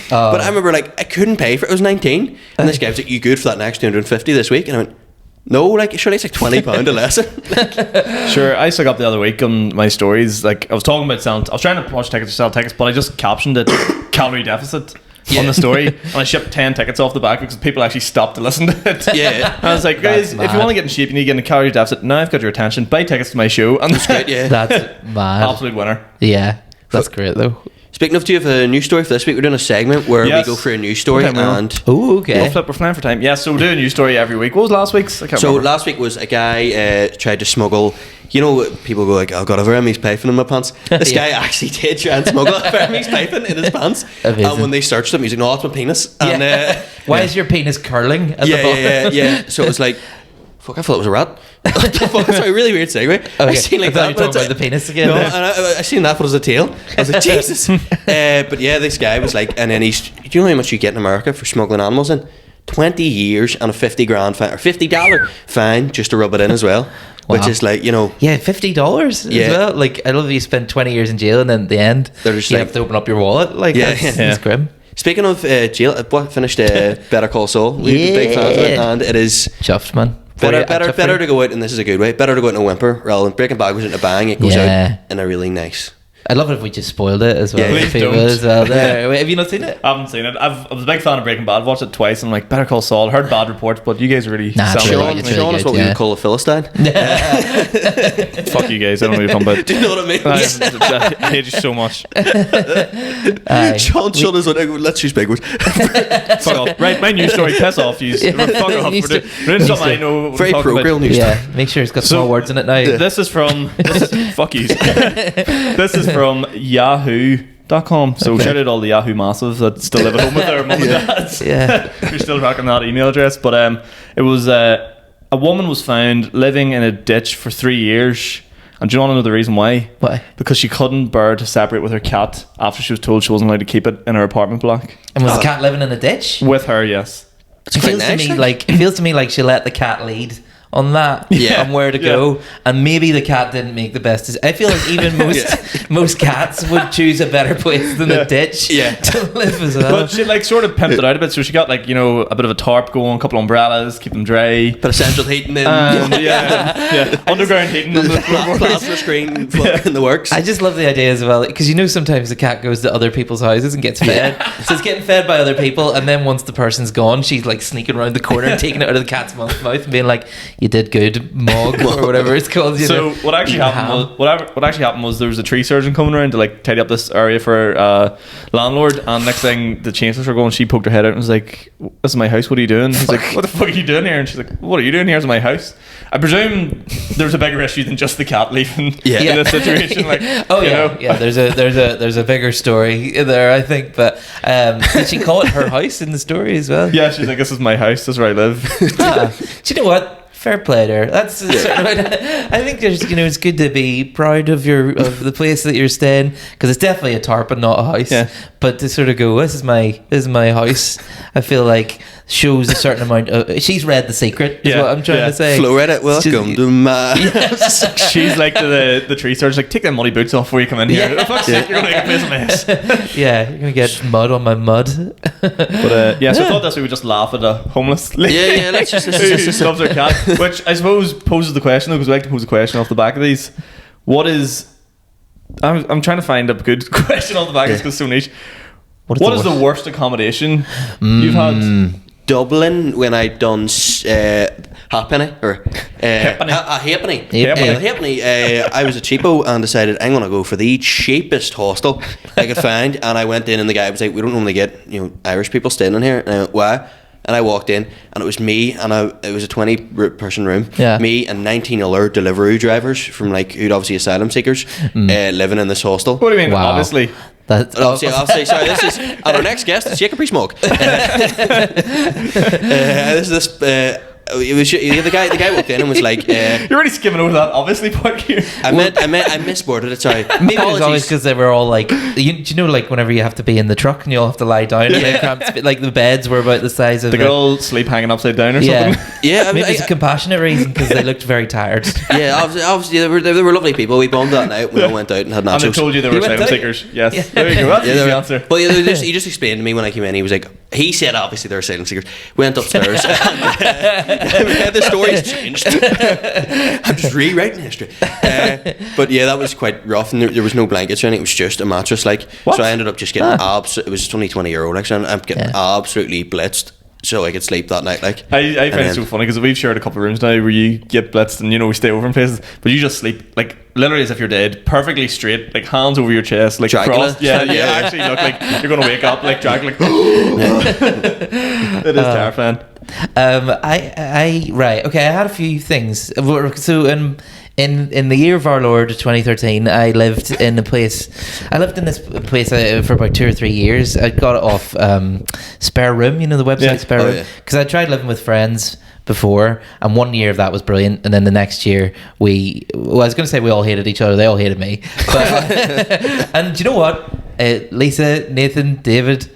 But I remember, like, I couldn't pay for it. I was 19, and this guy was like, you good for that next 250 this week? And I went, no, like, surely it's like £20 a lesson. Sure, I stuck up the other week on my stories. Like, I was talking about I was trying to watch tickets or sell tickets, but I just captioned it calorie deficit on the story, and I shipped 10 tickets off the back because people actually stopped to listen to it. And I was like, guys, if you want to get in shape, you need to get in a calorie deficit. Now I've got your attention. Buy tickets to my show. And that's great. That's mad. Absolute winner. Yeah, that's great though. Speaking of, do you have a news story for this week? We're doing a segment where we go for a news story and... Oh, okay. We're flying for time. Yeah, so we do a news story every week. What was last week's? I can't remember. Last week was a guy tried to smuggle... people go like, I've got a Verme's piping in my pants. This guy actually did try and smuggle a Verme's piping in his pants. Amazing. And when they searched him, he's like, no, that's my penis. And, why is your penis curling at the bottom? Yeah. So it was like, fuck, I thought it was a rat. That's a really weird segue. Okay. I seen like that. Talking about the penis again. No, and I seen that, but it was a tail. I was like, Jesus. But yeah, this guy was like, and then do you know how much you get in America for smuggling animals in? 20 years and a $50 fine, or $50 fine just to rub it in as well. Wow. Which is like, yeah, $50 as well. Like, I love that you spend 20 years in jail and then at the end you have to open up your wallet. Like, that's grim. Speaking of jail, I finished Better Call Saul. We've been big fans of it, and it is chuffed, man. Better to go out, and this is a good way, better to go out in a whimper rather than Breaking Bad goes into a bang. It goes out in a really nice. I'd love it if we just spoiled it as well. Yeah, please People don't. as well. There. Wait, have you not seen it? I haven't seen it. I was a big fan of Breaking Bad. Watched it twice. I'm like, Better Call Saul. Heard bad reports, but you guys really Nah, it's sound really like good. me. It's Sean is what we would call a Philistine. Fuck you guys. I don't know what you're talking about. Do you know what I mean? I hate you so much. Sean is what. Let's use big words. Fuck off. Right, my news story. Piss off, you. Fuck off. News We're doing something I know. what we're Very talking about. pro-grill news. Yeah, make sure it's got So- small words in it now. This is from fuck you. This is from Yahoo.com. So Okay. shout out all the Yahoo massives that still live at home with their mum and dads. Yeah. You're still rocking that email address. But it was a woman was found living in a ditch for 3 years. And do you want to know the reason why? Why? Because she couldn't bear to separate with her cat after she was told she wasn't allowed to keep it in her apartment block. And was the cat living in a ditch? With her, yes. It quite feels to nice, me like. like it feels to me like she let the cat lead on that, Yeah. on where to go, and maybe the cat didn't make the best decision. I feel like even most cats would choose a better place than a ditch Yeah. to live as well. But she like sort of pimped it out a bit. So she got like, you know, a bit of a tarp going, a couple of umbrellas, keep them dry. Bit of central heating in. Yeah. Underground heating. Plasma screen in the works. I just love the idea as well, because you know sometimes the cat goes to other people's houses and gets fed. So it's getting fed by other people, and then once the person's gone, she's like sneaking around the corner and taking it out of the cat's mouth and being like, "You did good, Mog," or whatever it's called. You So know, what actually eating happened ham. was what actually happened was there was a tree surgeon coming around to like tidy up this area for landlord, and next thing the chainsaws were going, she poked her head out and was like, "This is my house. What are you doing?" He's like, "What the fuck are you doing here?" And she's like, "What are you doing here? It's my house." I presume there's a bigger issue than just the cat leaving Yeah. in this situation. Like, Oh you yeah, know? yeah. There's a bigger story there, I think. But did she call it her house in the story as well? Yeah, she's like, "This is my house. This is where I live." Ah, do you know what? Fair play there. That's I think there's, you know, it's good to be proud of the place that you're staying, because it's definitely a tarp and not a house. Yeah. But to sort of go, this is my house, I feel like shows a certain amount of. She's read The Secret. Is Yeah, what I'm trying yeah. to say. Flo Reddit, welcome to my. She's like to the tree surgeon, like, "Take them muddy boots off before you come in here. Yeah. Fuck's sake, you're gonna make a place a mess." Yeah, you're gonna get mud on my mud. But yeah, so I thought this we would just laugh at a homeless lady. Yeah, let's just. who loves her cat, which I suppose poses the question, though, because we like to pose a question off the back of these. What is? I'm trying to find a good question off the back of this because it's so niche. What is the worst accommodation you've had? Dublin, when I done halfpenny or halfpenny. Halfpenny. I was a cheapo and decided I'm gonna go for the cheapest hostel I could find, and I went in and the guy was like, "We don't normally get, you know, Irish people staying in here." And I went, "Why?" And I walked in and it was me and it was a 20-person room. Yeah. Me and 19 other Deliveroo drivers from like who'd obviously asylum seekers living in this hostel. What do you mean? Wow. Obviously. That's Obviously, sorry, this is and our next guest is Jacob Priest-Mog. It was the guy walked in and was like, You're already skimming over that obviously part here. I misworded it, sorry. Maybe it was always Apologies. because they were all like, do you know, like whenever you have to be in the truck and you all have to lie down, and they cramped, like the beds were about the size of The girl sleep hanging upside down or Yeah, something. Yeah, maybe it's a compassionate reason because they looked very tired. yeah, obviously they were lovely people. We bombed that night. We all went out and had And they nachos. told you they were You went asylum out? seekers. Yes. Yeah. There you go. That's Yeah, the they easy were- answer. Well, yeah, he just explained to me when I came in. He was like, he said obviously they're asylum seekers. Went upstairs. And, the story's changed. I'm just rewriting history. But yeah, that was quite rough, and there was no blankets or anything. It was just a mattress, like. What? So I ended up just getting it was only €20, like. So I'm getting absolutely blitzed, so I could sleep that night, like. I find And it so funny because we've shared a couple of rooms now where you get blitzed and, you know, we stay over in places, but you just sleep like literally as if you're dead, perfectly straight, like hands over your chest, like Dracula. crossed. Yeah, you actually look like you're gonna wake up like Dracula. Like, it is terrifying. Right, okay, I had a few things. So in the year of our Lord 2013, I lived in this place for about 2 or 3 years. I got it off Spare Room, you know, the website. Yeah. Spare Oh, Room, yeah. because I tried living with friends before, and 1 year of that was brilliant, and then the next year I was going to say we all hated each other, they all hated me, but and do you know what, Lisa, Nathan, David,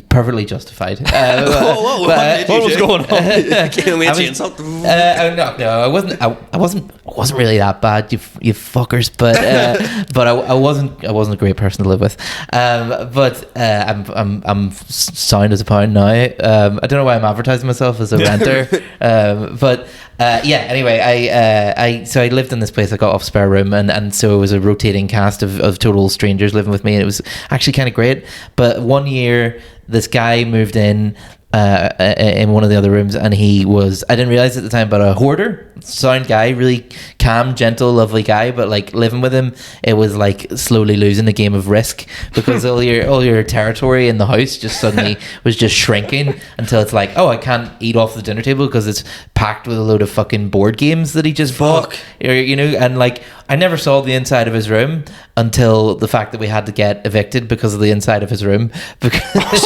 perfectly justified. What was going on? Can we I was- change something? No, I wasn't really that bad, you fuckers, but I wasn't a great person to live with. But I'm sound as a pound now. I don't know why I'm advertising myself as a renter, but Anyway, I lived in this place. I got off spare room, and so it was a rotating cast of total strangers living with me, and it was actually kind of great. But one year, this guy moved in one of the other rooms, and he was, I didn't realize at the time, but a hoarder sound guy, really calm, gentle, lovely guy. But like living with him, it was like slowly losing the game of Risk, because all your territory in the house just suddenly was just shrinking until it's like, oh, I can't eat off the dinner table because it's packed with a load of fucking board games that he just bought, and like I never saw the inside of his room until the fact that we had to get evicted because of the inside of his room, because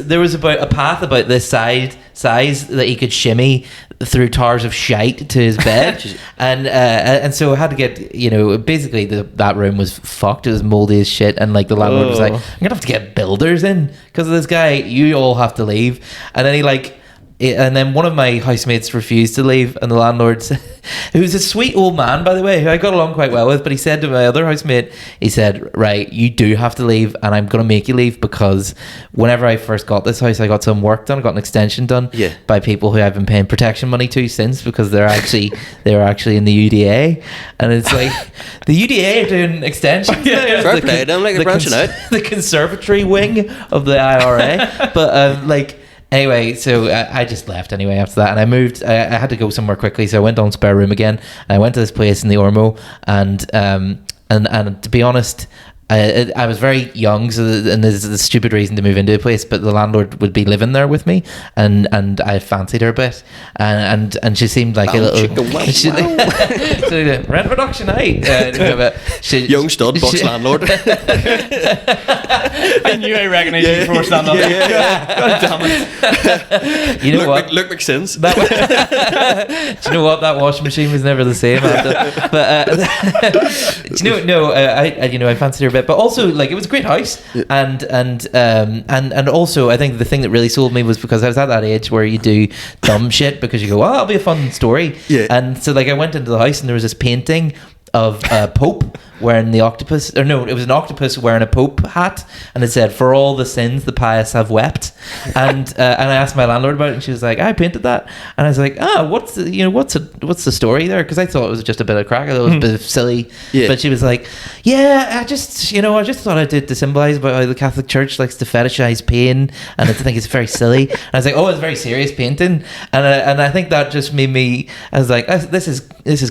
there was about a path about this size that he could shimmy through towers of shite to his bed. and so I had to get, basically that room was fucked. It was moldy as shit, and like the landlord was like, I'm gonna have to get builders in because of this guy, you all have to leave. And then and then one of my housemates refused to leave, and the landlord, who's a sweet old man, by the way, who I got along quite well with, but he said to my other housemate, he said, right, you do have to leave, and I'm going to make you leave, because whenever I first got this house, I got some work done, I got an extension done by people who I've been paying protection money to since, because they were actually in the UDA, and it's like, the UDA are doing extensions. Fair play, them like a branching out. The conservatory wing of the IRA, but anyway, so I just left anyway after that, and I moved. I had to go somewhere quickly, so I went on spare room again. And I went to this place in the Ormo, and to be honest, I was very young, and there's a stupid reason to move into a place, but the landlord would be living there with me, and I fancied her a bit, and she seemed like a little rent reduction, young stud, box landlord. I knew I recognised you before stand up. God damn it. You know what? Luke McGibbon. Do you know what? That washing machine was never the same after. But do you know? No, I fancied her a bit. But also, like, it was a great house, and also I think the thing that really sold me was because I was at that age where you do dumb shit because you go, oh, that'll be a fun story, and so like I went into the house and there was this painting of a Pope wearing the octopus, or no, it was an octopus wearing a Pope hat, and it said, "For all the sins the pious have wept." And I asked my landlord about it, and she was like, "I painted that," and I was like, what's the story there? Because I thought it was just a bit of crack, I thought it was a bit of silly, but she was like, I just thought I did to symbolize about how the Catholic Church likes to fetishize pain, and I think it's very silly. And I was like, oh, it's a very serious painting, and I think that just made me, I was like, this is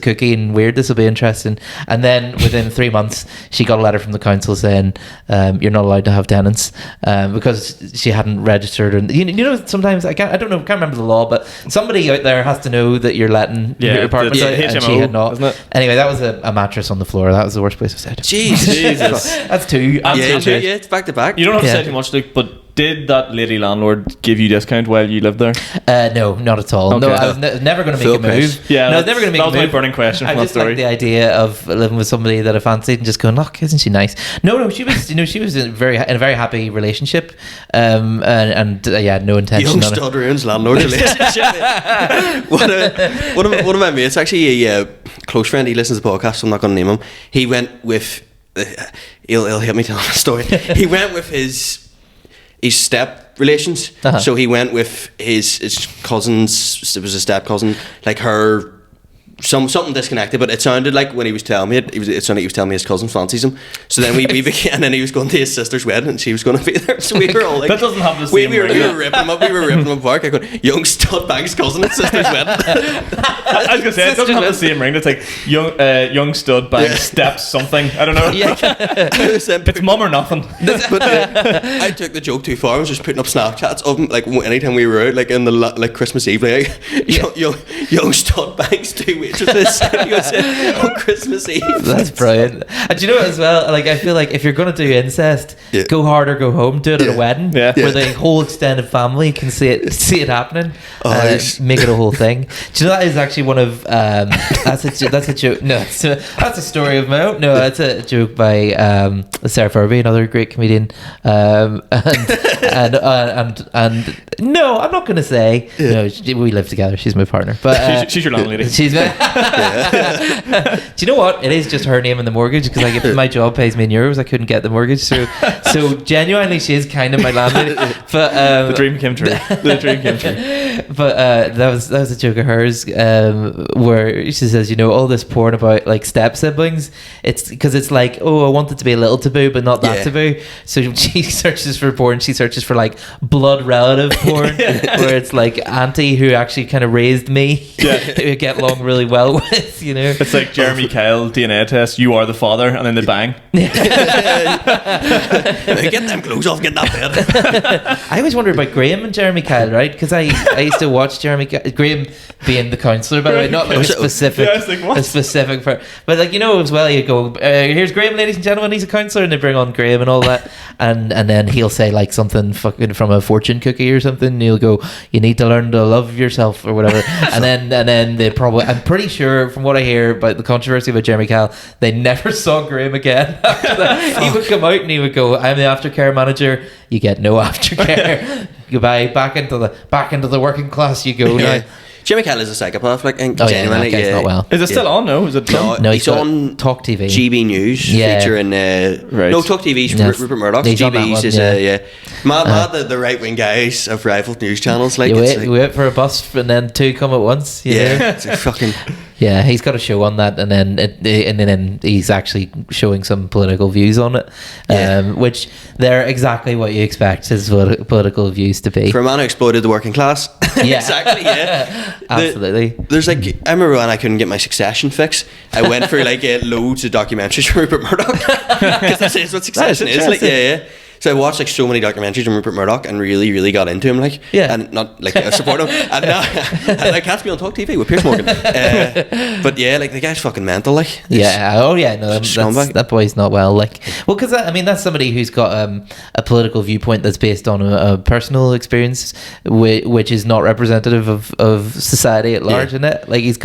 kooky and weird, this will be interesting. And then within 3 months, she got a letter from the council saying, you're not allowed to have tenants, because she hadn't registered. And you know, sometimes I can't remember the law, but somebody out there has to know that you're letting your apartment out, and she had not. Anyway, that was a mattress on the floor. That was the worst place I've said. Jesus. That's two. It's back to back. You don't have to say too much, Luke, but did that lady landlord give you discount while you lived there? No, not at all. Okay. No, I was never going to make a move. Yeah, I was never going to make a move. That was my burning question from I that story. I just like the idea of living with somebody that I fancied and just going, look, isn't she nice? No, she was, she was in a very happy relationship, and no intention. Young stud ruins landlord relationship. One of my mates, actually a close friend, he listens to the podcast, so I'm not going to name him. He went with, he'll help me tell the story. He went with his step relations, so he went with his cousins. It was a step cousin, like her. Something disconnected, but it sounded like when he was telling me it sounded like he was telling me his cousin fancies him. So then we became, and then he was going to his sister's wedding, and she was going to be there. So we were all like, that doesn't have the same. We were ripping him up. We were ripping him apart. I go, young stud bank's cousin at sister's wedding. I was gonna say, it doesn't have the same ring. It's like young stud bank steps something. I don't know. It's mum or nothing. But I took the joke too far. I was just putting up Snapchats of him, like anytime we were out, like in the like Christmas Eve, like young stud banks too. On Christmas Eve. That's brilliant. And do you know what, as well, like, I feel like if you're going to do incest, go hard or go home. Do it at a wedding where the whole extended family can see it happening. Make it a whole thing. Do you know that is actually one of that's a joke. No, that's a story of my own. No, that's a joke by Sarah Furby, another great comedian. And no, I'm not going to say. No, we live together. She's my partner, but she's your landlady. She's my Do you know what? It is just her name in the mortgage because like if my job pays me in euros, I couldn't get the mortgage. So genuinely, she is kind of my landlady. But the dream came true. The dream came true. But that was a joke of hers where she says, you know, all this porn about like step siblings. It's because it's like, oh, I want it to be a little taboo, but not that taboo. So she searches for porn. She searches for like blood relative porn, where it's like auntie who actually kind of raised me, who I get along really well with, you know. It's like Jeremy Kyle DNA test. You are the father, and then they bang. Get them clothes off. Get that bed. I always wonder about Graham and Jeremy Kyle, right? Because I used to watch Graham being the counsellor, by the way, not like a specific, part. But like, you know, as well, you go, here's Graham, ladies and gentlemen, he's a counsellor, and they bring on Graham and all that, and then he'll say like something fucking from a fortune cookie or something, and he'll go, you need to learn to love yourself or whatever, and then they probably, I'm pretty sure from what I hear about the controversy about Jeremy Kyle, they never saw Graham again after that. He would come out and he would go, I'm the aftercare manager, you get no aftercare. Goodbye, back into the working class you go now. Jimmy Kyle is a psychopath, like, and genuinely, that guy's not well. Is it still on? No, is it? No, he's on Talk TV, GB News, featuring. No, Talk TV's Rupert Murdoch. GB's is mad the right wing guys have rival news channels. Like, we wait for a bus and then two come at once. It's a fucking. Yeah, he's got a show on that, and then he's actually showing some political views on it, which they're exactly what you expect his political views to be. For a man who exploited the working class. Yeah. Exactly, yeah. Absolutely. There's like, I remember when I couldn't get my Succession fix, I went for like loads of documentaries from Rupert Murdoch, because that says what Succession is. Like, so I watched like so many documentaries on Rupert Murdoch and really, really got into him, like, and not like support him. And now I catch me on Talk TV with Piers Morgan. But yeah, like the guy's fucking mental, like. No, that boy's not well, like. Well, because I mean that's somebody who's got a political viewpoint that's based on a personal experience, which is not representative of society at large, isn't it? Like he's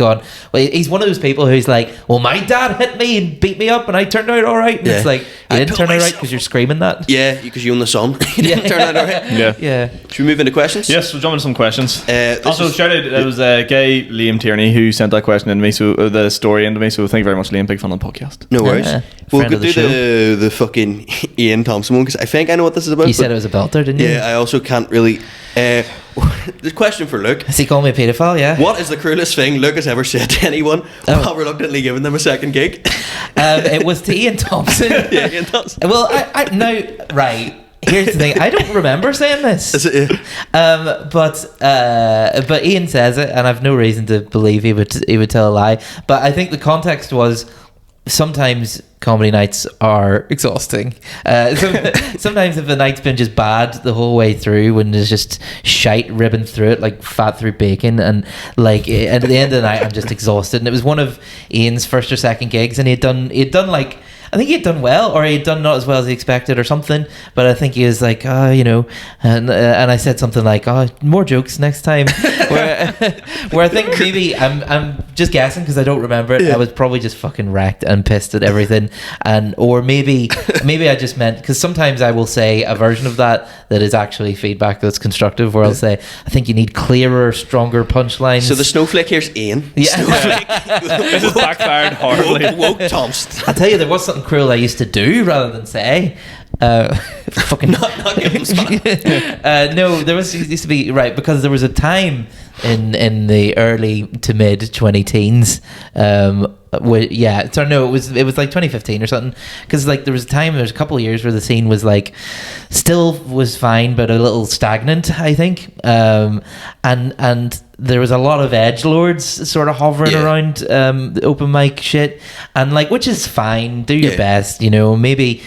he's one of those people who's like, well, my dad hit me and beat me up, and I turned out all right. And it's like, you didn't turn out right because you're screaming that. Yeah. Because you own the sun. You didn't turn out alright. Yeah. Should we move into questions? Yes, we'll jump into some questions. Also, shout out, it was gay Liam Tierney who sent that question into me, so the story into me. So thank you very much, Liam. Big fan of the podcast. No worries. We'll do the fucking Ian Thompson one because I think I know what this is about. You said it was a belter, didn't you? Yeah, I also can't really. The question for Luke. Has he called me a paedophile? Yeah. What is the cruelest thing Luke has ever said to anyone while reluctantly giving them a second gig? It was to Ian Thompson. Yeah, Ian Thompson. Well, I now right. Here's the thing. I don't remember saying this. Is it? But Ian says it, and I've no reason to believe he would tell a lie. But I think the context was sometimes comedy nights are exhausting. Sometimes if the night's been just bad the whole way through, when there's just shite ribbing through it like fat through bacon, and like at the end of the night I'm just exhausted. And it was one of Ian's first or second gigs, and he'd done like, I think he'd done well, or he'd done not as well as he expected or something, but I think he was like, you know, and I said something like, more jokes next time, where I think maybe I'm just guessing because I don't remember it. I was probably just fucking wrecked and pissed at everything, or maybe I just meant, because sometimes I will say a version of that is actually feedback that's constructive, where I'll say, I think you need clearer, stronger punchlines. So the snowflake here's Ian. Yeah. This has backfired horribly. Woke Thompson. I'll tell you, there was something cruel I used to do rather than say. Fucking not give him spot. No, there used to be, right, because there was a time in the early to mid 20-teens. It was like 2015 or something, because like there was a couple of years where the scene was like still was fine but a little stagnant, I think, and there was a lot of edgelords sort of hovering around the open mic shit, and like, which is fine, do your best, you know, maybe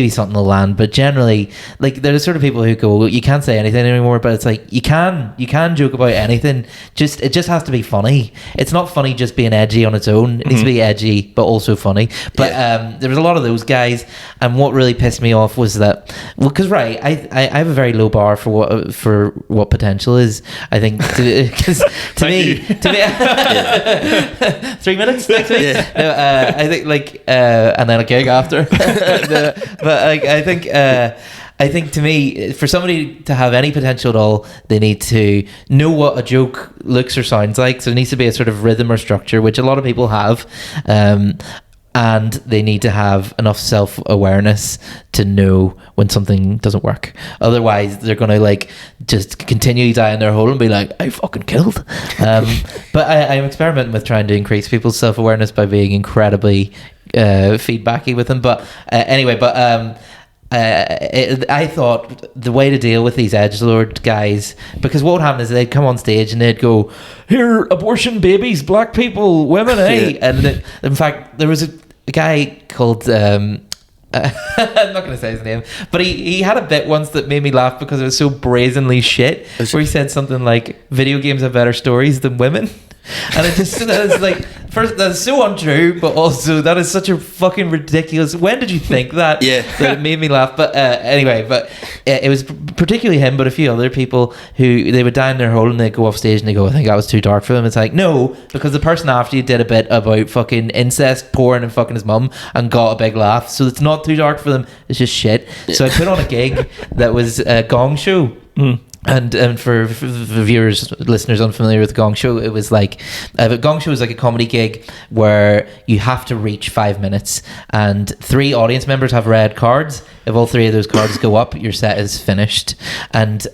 something will land, but generally, like, they're the sort of people who go, well, you can't say anything anymore, but it's like, you can joke about anything, it just has to be funny. It's not funny just being edgy on its own. It needs to be edgy but also funny. But there was a lot of those guys, and what really pissed me off was that, well, because I have a very low bar for what potential is, I think, because to me 3 minutes next week. No, I think like and then a gig after. But like, I think I think to me, for somebody to have any potential at all, they need to know what a joke looks or sounds like. So there needs to be a sort of rhythm or structure, which a lot of people have. And they need to have enough self-awareness to know when something doesn't work. Otherwise, they're going to like just continually die in their hole and be like, I fucking killed. But I'm experimenting with trying to increase people's self-awareness by being incredibly feedbacky with them. But I thought the way to deal with these edgelord guys, because what would happen is they'd come on stage and they'd go, "Here, abortion babies, black people, women, eh?" And in fact, there was a guy called I'm not going to say his name, but he had a bit once that made me laugh because it was so brazenly shit, where he said something like, "Video games have better stories than women." And it just, that is like, first, that's so untrue, but also that is such a fucking ridiculous. When did you think that? Yeah. That it made me laugh. But anyway, it was particularly him, but a few other people who they would die in their hole and they'd go off stage and they go, "I think that was too dark for them." It's like, no, because the person after you did a bit about fucking incest, porn, and fucking his mum and got a big laugh. So it's not too dark for them. It's just shit. Yeah. So I put on a gig that was a Gong Show. And for viewers, listeners unfamiliar with the Gong Show, it was like Gong Show is like a comedy gig where you have to reach 5 minutes, and 3 audience members have red cards. If all 3 of those cards go up, your set is finished. And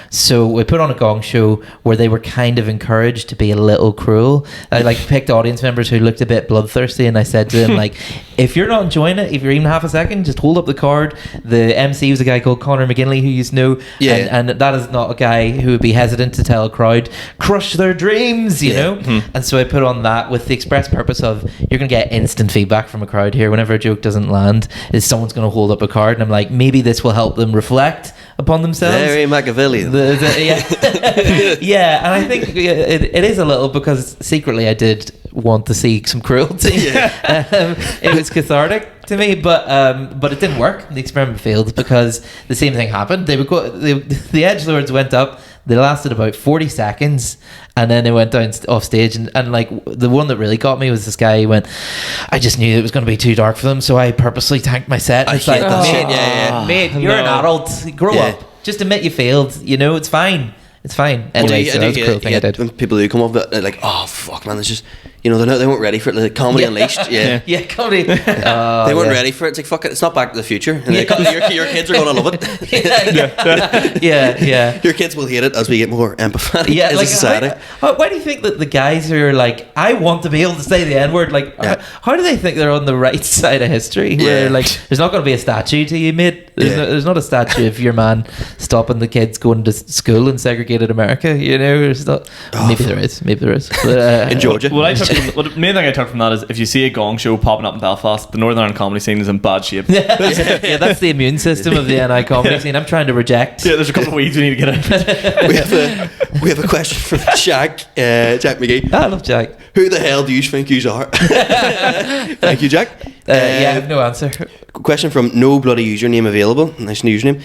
so we put on a Gong Show where they were kind of encouraged to be a little cruel. I like picked audience members who looked a bit bloodthirsty, and I said to them, like, if you're not enjoying it, if you're even half a second, just hold up the card. The MC was a guy called Conor McGinley, who you know, and that is not a guy who would be hesitant to tell a crowd, crush their dreams, you know. And so I put on that with the express purpose of, you're going to get instant feedback from a crowd here whenever a joke doesn't land, is someone's going to hold up a card, and I'm like, maybe this will help them reflect upon themselves. Very Machiavellian. Yeah, and I think it is a little, because secretly I did want to see some cruelty. It was cathartic to me, but it didn't work. The experiment failed because the same thing happened. They would go, the edgelords went up. They lasted about 40 seconds, and then they went down off stage, and like the one that really got me was this guy who went, "I just knew it was going to be too dark for them, so I purposely tanked my set." I it's like, mate, you're an adult. Grow up. Just admit you failed. You know, it's fine. It's fine. Anyway, so that was a cool thing I did. When people do come up, they're like, "Oh fuck, man, it's just." You know, they weren't ready for it. Like comedy unleashed. Comedy. They weren't ready for it. It's like, fuck it, it's not Back to the Future. And your kids are going to love it. Your kids will hate it as we get more empathetic as a society. Why do you think that the guys who are like, I want to be able to say the N-word, like, how do they think they're on the right side of history? Where like, there's not going to be a statue to you, mate. There's not a statue of your man stopping the kids going to school in segregated America. You know, there's not. Maybe there is. But, in Georgia. The main thing I took from that is, if you see a Gong Show popping up in Belfast, the Northern Ireland comedy scene is in bad shape. That's the immune system of the NI comedy scene. I'm trying to reject. There's a couple of weeds we need to get out. we have a question from Jack McGee. I love Jack. Who the hell do you think you are? Thank you, Jack. I have no answer. Question from No Bloody Username Available. Nice username.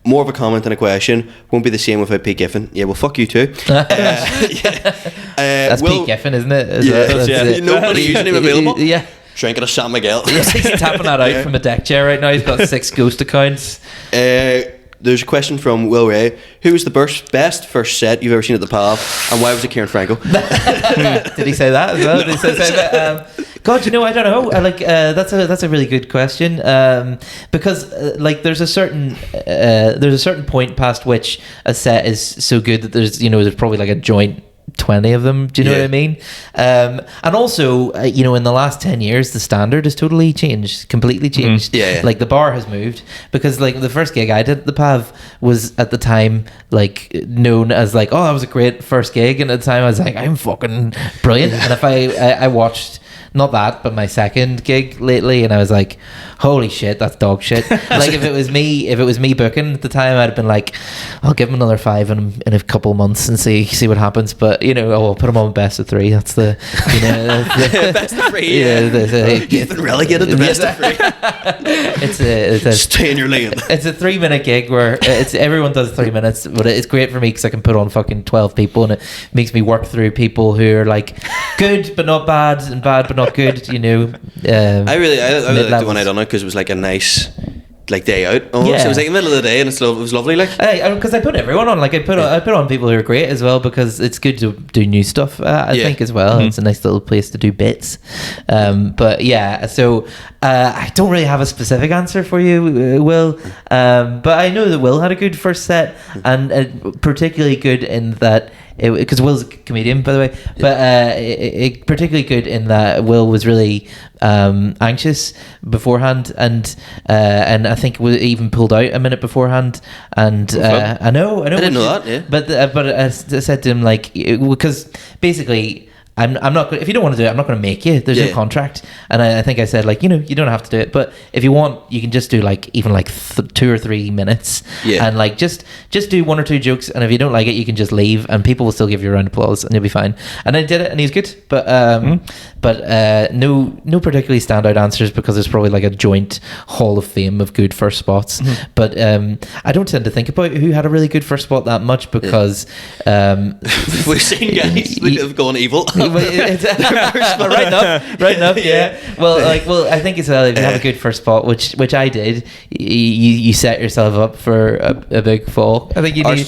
More of a comment than a question. Won't be the same without Pete Giffen. Yeah, well, fuck you too. That's Pete Giffen, isn't it? Nobody username available. Yeah. Drinking a Sean McAleavey. He's tapping that out from a deck chair right now. He's got 6 ghost accounts. There's a question from Will Ray. Who was the best first set you've ever seen at the Pal, and why was it Ciaran Franco? Did he say that as well? Did he say that? God, you know, I don't know. That's a really good question, because like there's a certain point past which a set is so good that there's probably like a joint 20 of them. Do you know what I mean? And also, in the last 10 years, the standard has totally changed, completely changed. Like the bar has moved, because like the first gig I did at the Pav was at the time like known as like, oh, that was a great first gig, and at the time I was like, I'm fucking brilliant. And if I watched not that, but my second gig lately, and I was like, holy shit, that's dog shit. Like if it was me booking at the time, I'd have been like, I'll give him another 5 in a couple of months and see what happens. But I'll put him on best of 3. That's the best of 3. You've been relegated to best of 3. Stay in your lane. It's a 3-minute gig where everyone does 3 minutes, but it's great for me because I can put on fucking 12 people, and it makes me work through people who are like good but not bad, and bad but not good. I really liked it when I done it, because it was like a nice like day out. Almost. Yeah. It was like the middle of the day, and it was lovely. Like, because I put everyone on. Like I put on people who are great as well, because it's good to do new stuff. I think as well. It's a nice little place to do bits. But yeah, so I don't really have a specific answer for you, Will. But I know that Will had a good first set, and particularly good in that. Because Will's a comedian, by the way, but particularly good in that Will was really anxious beforehand, and I think we even pulled out a minute beforehand. And I know, I didn't know that. Yeah, but I said to him, like, because basically. I'm not gonna, if you don't want to do it, I'm not going to make you. There's no contract, and I think I said, like, you don't have to do it, but if you want, you can just do like even like 2 or 3 minutes, and like just do 1 or 2 jokes, and if you don't like it, you can just leave, and people will still give you a round of applause, and you'll be fine. And I did it, and he's good, but no particularly standout answers, because there's probably like a joint hall of fame of good first spots. But I don't tend to think about who had a really good first spot that much, because we've seen guys that have gone evil. right enough, yeah. Well, I think it's if you have a good first spot, which I did, you set yourself up for a big fall. I think you do.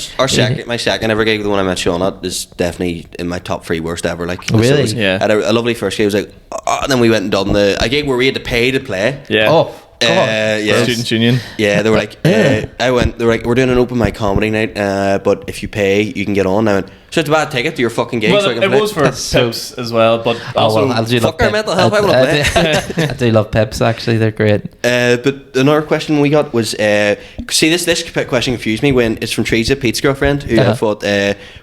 My second ever gig, the one I met Sean at, is definitely in my top 3 worst ever. Like, really, I had a lovely first gig. It was like, and then we went and done a gig where we had to pay to play. Yeah. Oh. Students' union. Yeah, they were like, they were like, we're doing an open mic comedy night, but if you pay, you can get on. I went, so it's a bad ticket to your fucking gig. Well, so I can it play. was for Pips as well, but also I do fuck our mental health. I want to play. I do love Pips, actually. They're great. But another question we got was, see, this question confused me when it's from Teresa, Pete's girlfriend, who I thought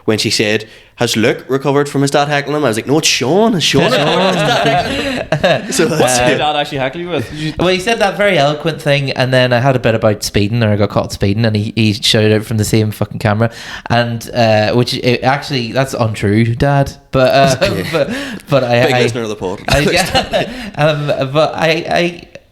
when she said, has Luke recovered from his dad heckling him? I was like, no, it's Sean. Has Sean recovered from his dad heckling him? So what's your dad actually heckle you with? Well, he said that very eloquent thing, and then I had a bit about speeding, or I got caught speeding, and he shouted out from the same fucking camera, and actually that's untrue, Dad. But but I big listener of the pod. But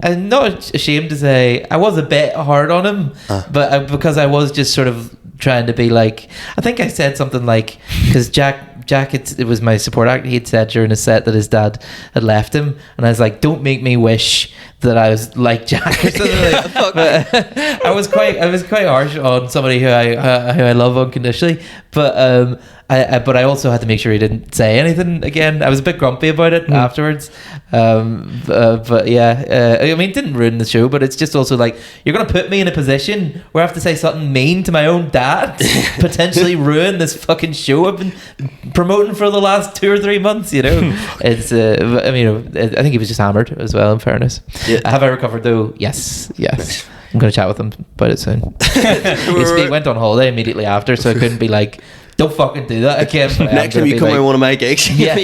I'm not ashamed to say I was a bit hard on him, but because I was just sort of trying to be like, I think I said something like, because Jack it was my support act, he had said during a set that his dad had left him, and I was like, don't make me wish that I was like Jack or something like that. But I was quite harsh on somebody who I love unconditionally, but I also had to make sure he didn't say anything again. I was a bit grumpy about it afterwards. But yeah, I mean, it didn't ruin the show, but it's just also like, you're going to put me in a position where I have to say something mean to my own dad, potentially ruin this fucking show I've been promoting for the last 2 or 3 months, It's, I mean, I think he was just hammered as well, in fairness. Yeah. Have I recovered though? Yes. Nice. I'm going to chat with him about it soon. He went on holiday immediately after, so I couldn't be like, don't fucking do that again. Next time you come on one of my gigs. Yeah.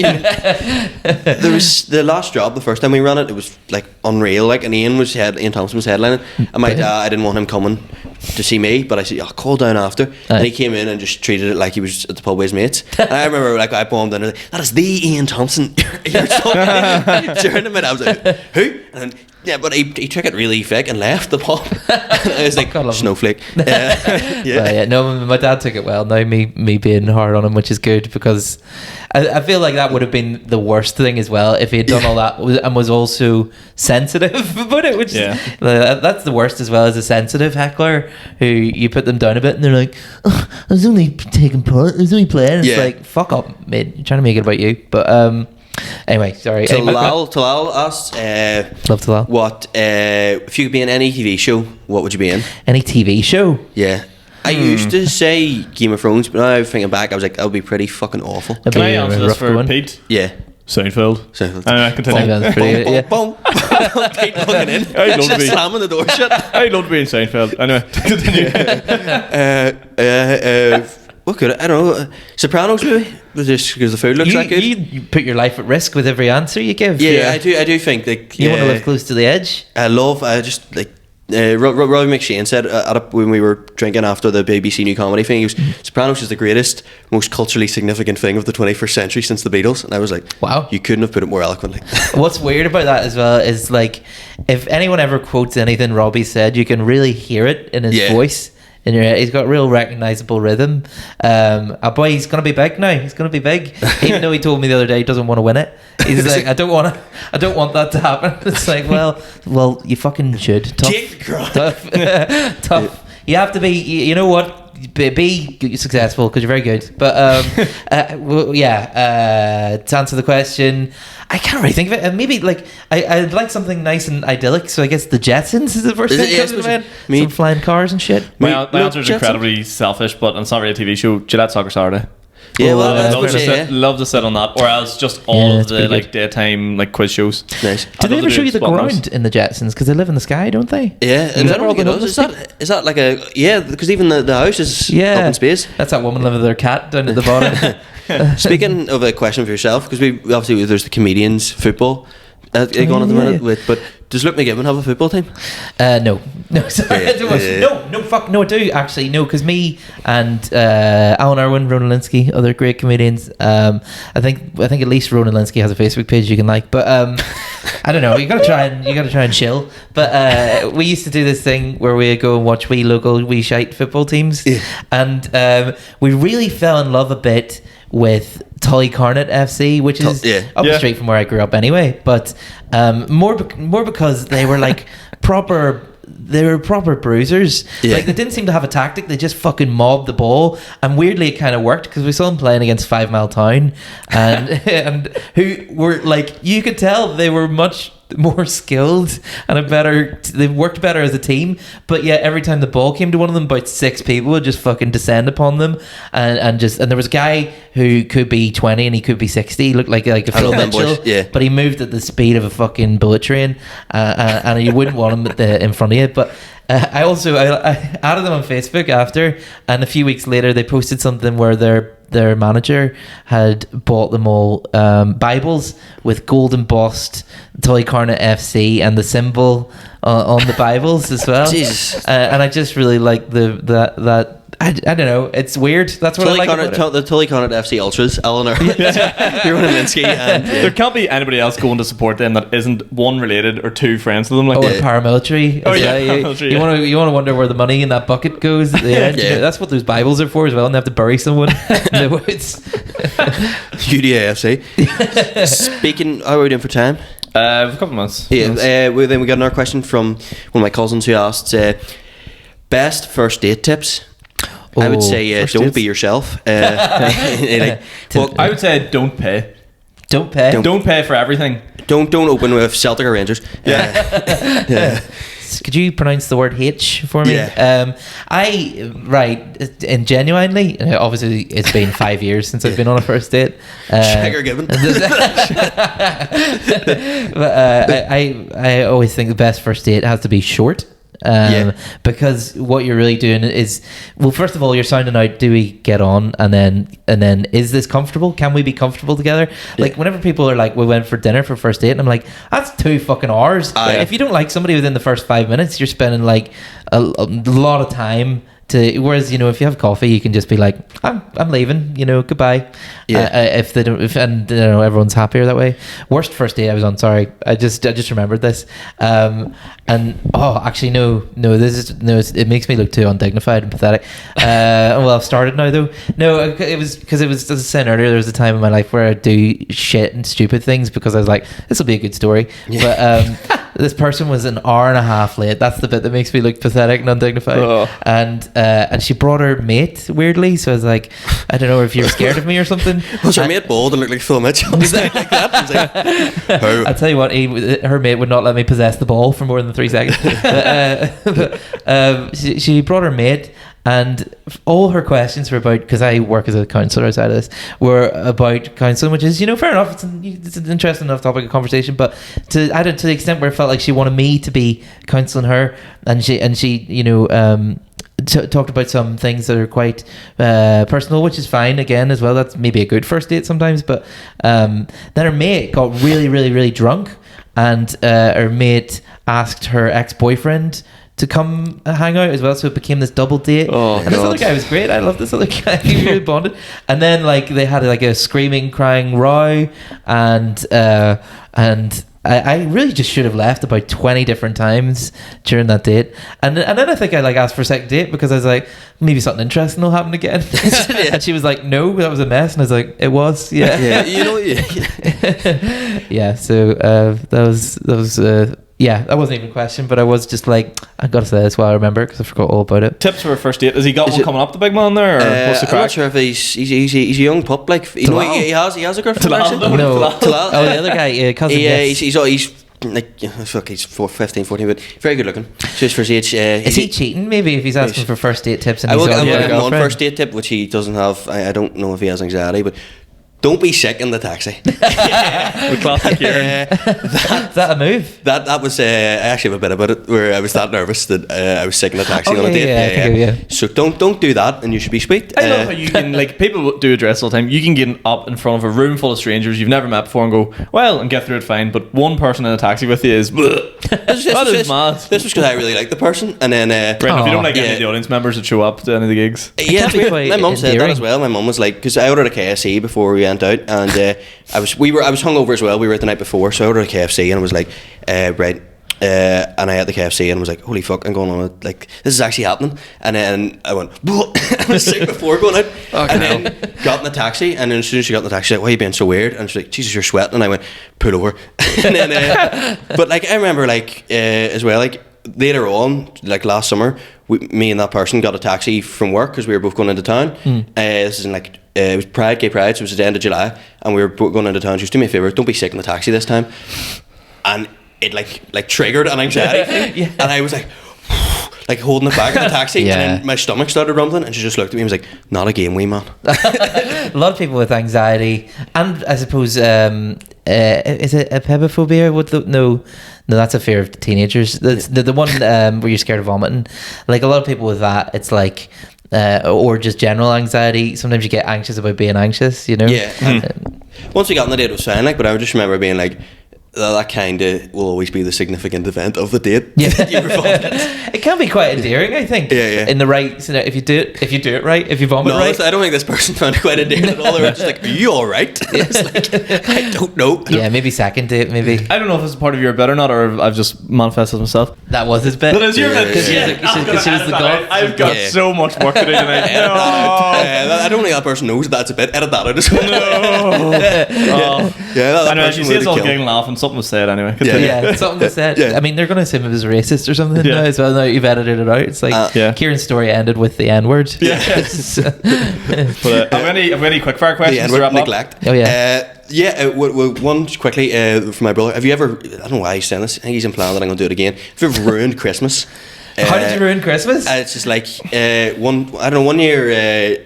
There was the last job, the first time we ran it was like unreal. Like, and Ian Thompson was headlining, and my dad, I didn't want him coming to see me, but I said, I'll call down after. And he came in and just treated it like he was at the pub with his mates. And I remember, like, I bombed in, like, that is the Ian Thompson you're talking during the minute. I was like, who? And then, yeah, but he took it really thick and left the pub. And I was like, snowflake. No, my dad took it well. Now me being hard on him, which is good, because I feel like that would have been the worst thing as well if he had done all that and was also sensitive about it, which is, that's the worst as well, as a sensitive heckler who you put them down a bit and they're like, oh, I was only taking part, I was only playing. It's like, fuck up, mate, you're trying to make it about you. But anyway, sorry. Talal asked, love Talal, what if you could be in any TV show, what would you be in? Any TV show? Yeah. I used to say Game of Thrones, but now thinking back, I was like, that would be pretty fucking awful. Can I answer this for Pete? Yeah. Seinfeld. Continue. Boom. Pete looking in. I'd love to be slamming the door shut. I'd love to be in Seinfeld. Anyway, continue. What could I don't know. Sopranos maybe, just because the food looks that good. You put your life at risk with every answer you give. Yeah. I do think like you want to live close to the edge. I just like. Robbie McShane said when we were drinking after the BBC New Comedy thing, he was, Sopranos is the greatest, most culturally significant thing of the 21st century since the Beatles. And I was like, wow, you couldn't have put it more eloquently. What's weird about that as well is, like, if anyone ever quotes anything Robbie said, you can really hear it in his voice. in your head. He's got real recognizable rhythm. Boy, he's gonna be big now. He's gonna be big. Even though he told me the other day he doesn't want to win it. He's like, I don't want that to happen. It's like, well, you fucking should. Tough. You have to be. You know what? Be successful because you're very good. But to answer the question, I can't really think of it. Maybe like I'd like something nice and idyllic. So I guess the Jetsons is the first thing that comes to mind. Some flying cars and shit. My answer is incredibly selfish, but it's not really a TV show. Gillette Soccer Saturday. Yeah, well, love to sit on that, or else just all of the like daytime like quiz shows. Nice. Do they ever show you the ground in the Jetsons? Because they live in the sky, don't they? Yeah, and is that like a because even the house is up in space. That's that woman living with their cat down at the bottom. Speaking of a question for yourself, because we obviously there's the comedians football going on at the minute but does Luke McGibbon have a football team? No, sorry. No, I do actually. No, because me and Alan Irwin, Ronan Linsky, other great comedians. I think at least Ronan Linsky has a Facebook page you can like. But I don't know. You gotta try and chill. But we used to do this thing where we go and watch wee shite football teams, and we really fell in love a bit with Tullycarnet FC, which is up the street from where I grew up anyway, but more because they were like proper bruisers. Like they didn't seem to have a tactic, they just fucking mobbed the ball, and weirdly it kind of worked because we saw them playing against 5 Mile Town and who were like, you could tell they were much more skilled and they worked better as a team, but yet every time the ball came to one of them, about 6 people would just fucking descend upon them, and there was a guy who could be 20 and he could be 60. He looked like a Phil Mitchell, but he moved at the speed of a fucking bullet train, and you wouldn't want him in front of you. But I added them on Facebook after, and a few weeks later they posted something where their manager had bought them all Bibles with gold embossed Tullycarnet FC and the symbol on the Bibles as well. Jesus. And I just really like that. I don't know. It's weird. That's what I like about it. The Tullycarnet FC Ultras, Eleanor, Ronan Linsky, and there can't be anybody else going to support them that isn't one related or two friends to them. Like paramilitary. Paramilitary. You want to wonder where the money in that bucket goes at the end. You know, that's what those Bibles are for as well. And they have to bury someone in the woods. UDAFC. Speaking, how are we doing for time? A couple of months. Yeah. Then we got another question from one of my cousins who asked, best first date tips. I would say don't be yourself. I would say don't pay. Don't pay. Don't pay for everything. Don't open with Celtic or Rangers. Yeah. Could you pronounce the word H for me? Yeah. And genuinely, obviously it's been 5 years since I've been on a first date. Shagger Gibbon. But I always think the best first date has to be short. Because what you're really doing is, well, first of all, you're sounding out, do we get on, and then is this comfortable, can we be comfortable together? Like whenever people are like, we went for dinner for first date, and I'm like, that's 2 fucking hours. If you don't like somebody within the first 5 minutes, you're spending like a lot of time to, whereas, you know, if you have coffee, you can just be like, I'm leaving, you know, goodbye. If they don't, and you know, everyone's happier that way. Worst first date I was on, sorry, I just remembered this, actually it makes me look too undignified and pathetic. Well, I've started now though. No, it was because it was, as I was saying earlier, there was a time in my life where I do shit and stupid things because I was like, this will be a good story. But this person was an hour and a half late. That's the bit that makes me look pathetic and undignified. And she brought her mate, weirdly. So I was like, I don't know if you're scared of me or something. Was her mate bald and looked like Phil Mitchell? Like that? I was like, I'll tell you what, her mate would not let me possess the ball for more than 3 seconds. She brought her mate, and all her questions were about, because I work as a counsellor outside of this, were about counselling, which is, you know, fair enough. It's an interesting enough topic of conversation, but to the extent where it felt like she wanted me to be counselling her, and she you know, talked about some things that are quite personal, which is fine again as well. That's maybe a good first date sometimes. But then her mate got really, really, really drunk, and her mate asked her ex-boyfriend to come hang out as well, so it became this double date. And this other guy was great. I love this other guy. He really bonded. And then like they had like a screaming, crying row, and I really just should have left about 20 different times during that date, and then I think I like asked for a second date because I was like, maybe something interesting will happen again. And she was like, no, that was a mess, and I was like, it was, yeah. You know, Yeah, so that was yeah, that wasn't even a question, but I was just like, I gotta say this while I remember because I forgot all about it. Tips for a first date. Has he got one coming up, the big man there, or what's the crack? I'm not sure if he's a young pup. Like, you know, he has a girlfriend. Actually. No, Talal. oh, the other guy, cousin. Yes. He's like, fuck, he's 15, 14, but very good looking. Just for his age. Is he cheating? Maybe if he's asking for first date tips and I will he's give already him one girlfriend. first date tip, which he doesn't have. I don't know if he has anxiety, but don't be sick in the taxi. The classic Ciaran. Is that a move? That was I actually have a bit about it where I was that nervous that I was sick in the taxi on a date. Yeah. So don't do that, and you should be sweet. I love how you can, like, people do address all the time. You can get up in front of a room full of strangers you've never met before and go, well, and get through it fine. But one person in a taxi with you is, that is mad. This was because I really liked the person, and then Brendan, if you don't like any of the audience members that show up to any of the gigs, yeah, my mum said that as well. My mum was like, because I ordered a KFC before we went out, and I was hungover as well. We were out the night before, so I ordered a KFC, and I was like, right. And I had the KFC and I was like, holy fuck, I'm going on it, like, this is actually happening. And then I went, I was sick before going out. And then got in the taxi, and then as soon as she got in the taxi, she's like, why are you being so weird? And she's like, Jesus, you're sweating. And I went, pull over. And then but like, I remember like as well, like later on, like last summer, me and that person got a taxi from work because we were both going into town. This is in like it was Gay Pride, so it was at the end of July, and we were both going into town. She was, do me a favour, don't be sick in the taxi this time. And it like triggered an anxiety thing, and I was like holding it back in the taxi, and then my stomach started rumbling, and she just looked at me and was like, not again, wee man. A lot of people with anxiety, and I suppose is it epiphobia? No, that's a fear of teenagers. That's the one where you're scared of vomiting. Like a lot of people with that, it's like or just general anxiety. Sometimes you get anxious about being anxious, you know. Once we got on the date, it was fine, like, but I would just remember being like, that kind of will always be the significant event of the date. It can be quite endearing, I think. In the right, so if you do it right, if you vomit right. I don't think this person found it quite endearing at all. They were just like, are you all right? It's like, I don't know. Yeah, maybe second date, maybe. I don't know if it's part of your bit or not, or if I've just manifested myself. That was his bit. That is your bit. Because she was the god. I've got so much work to do tonight. I don't think that person knows that's a bit. Edit that out as well. Anyway, you see us all getting laughing. Something was said anyway. Something was said. I mean, they're going to assume it was racist or something now as well. Now you've edited it out. It's like Ciaran's story ended with the N-word. But have we any quick fire questions to wrap neglect. up? One quickly from my brother. Have you ever? I don't know why he's saying this. I think he's implying that I'm going to do it again. Have you ever ruined Christmas? How did you ruin Christmas? It's just like one year.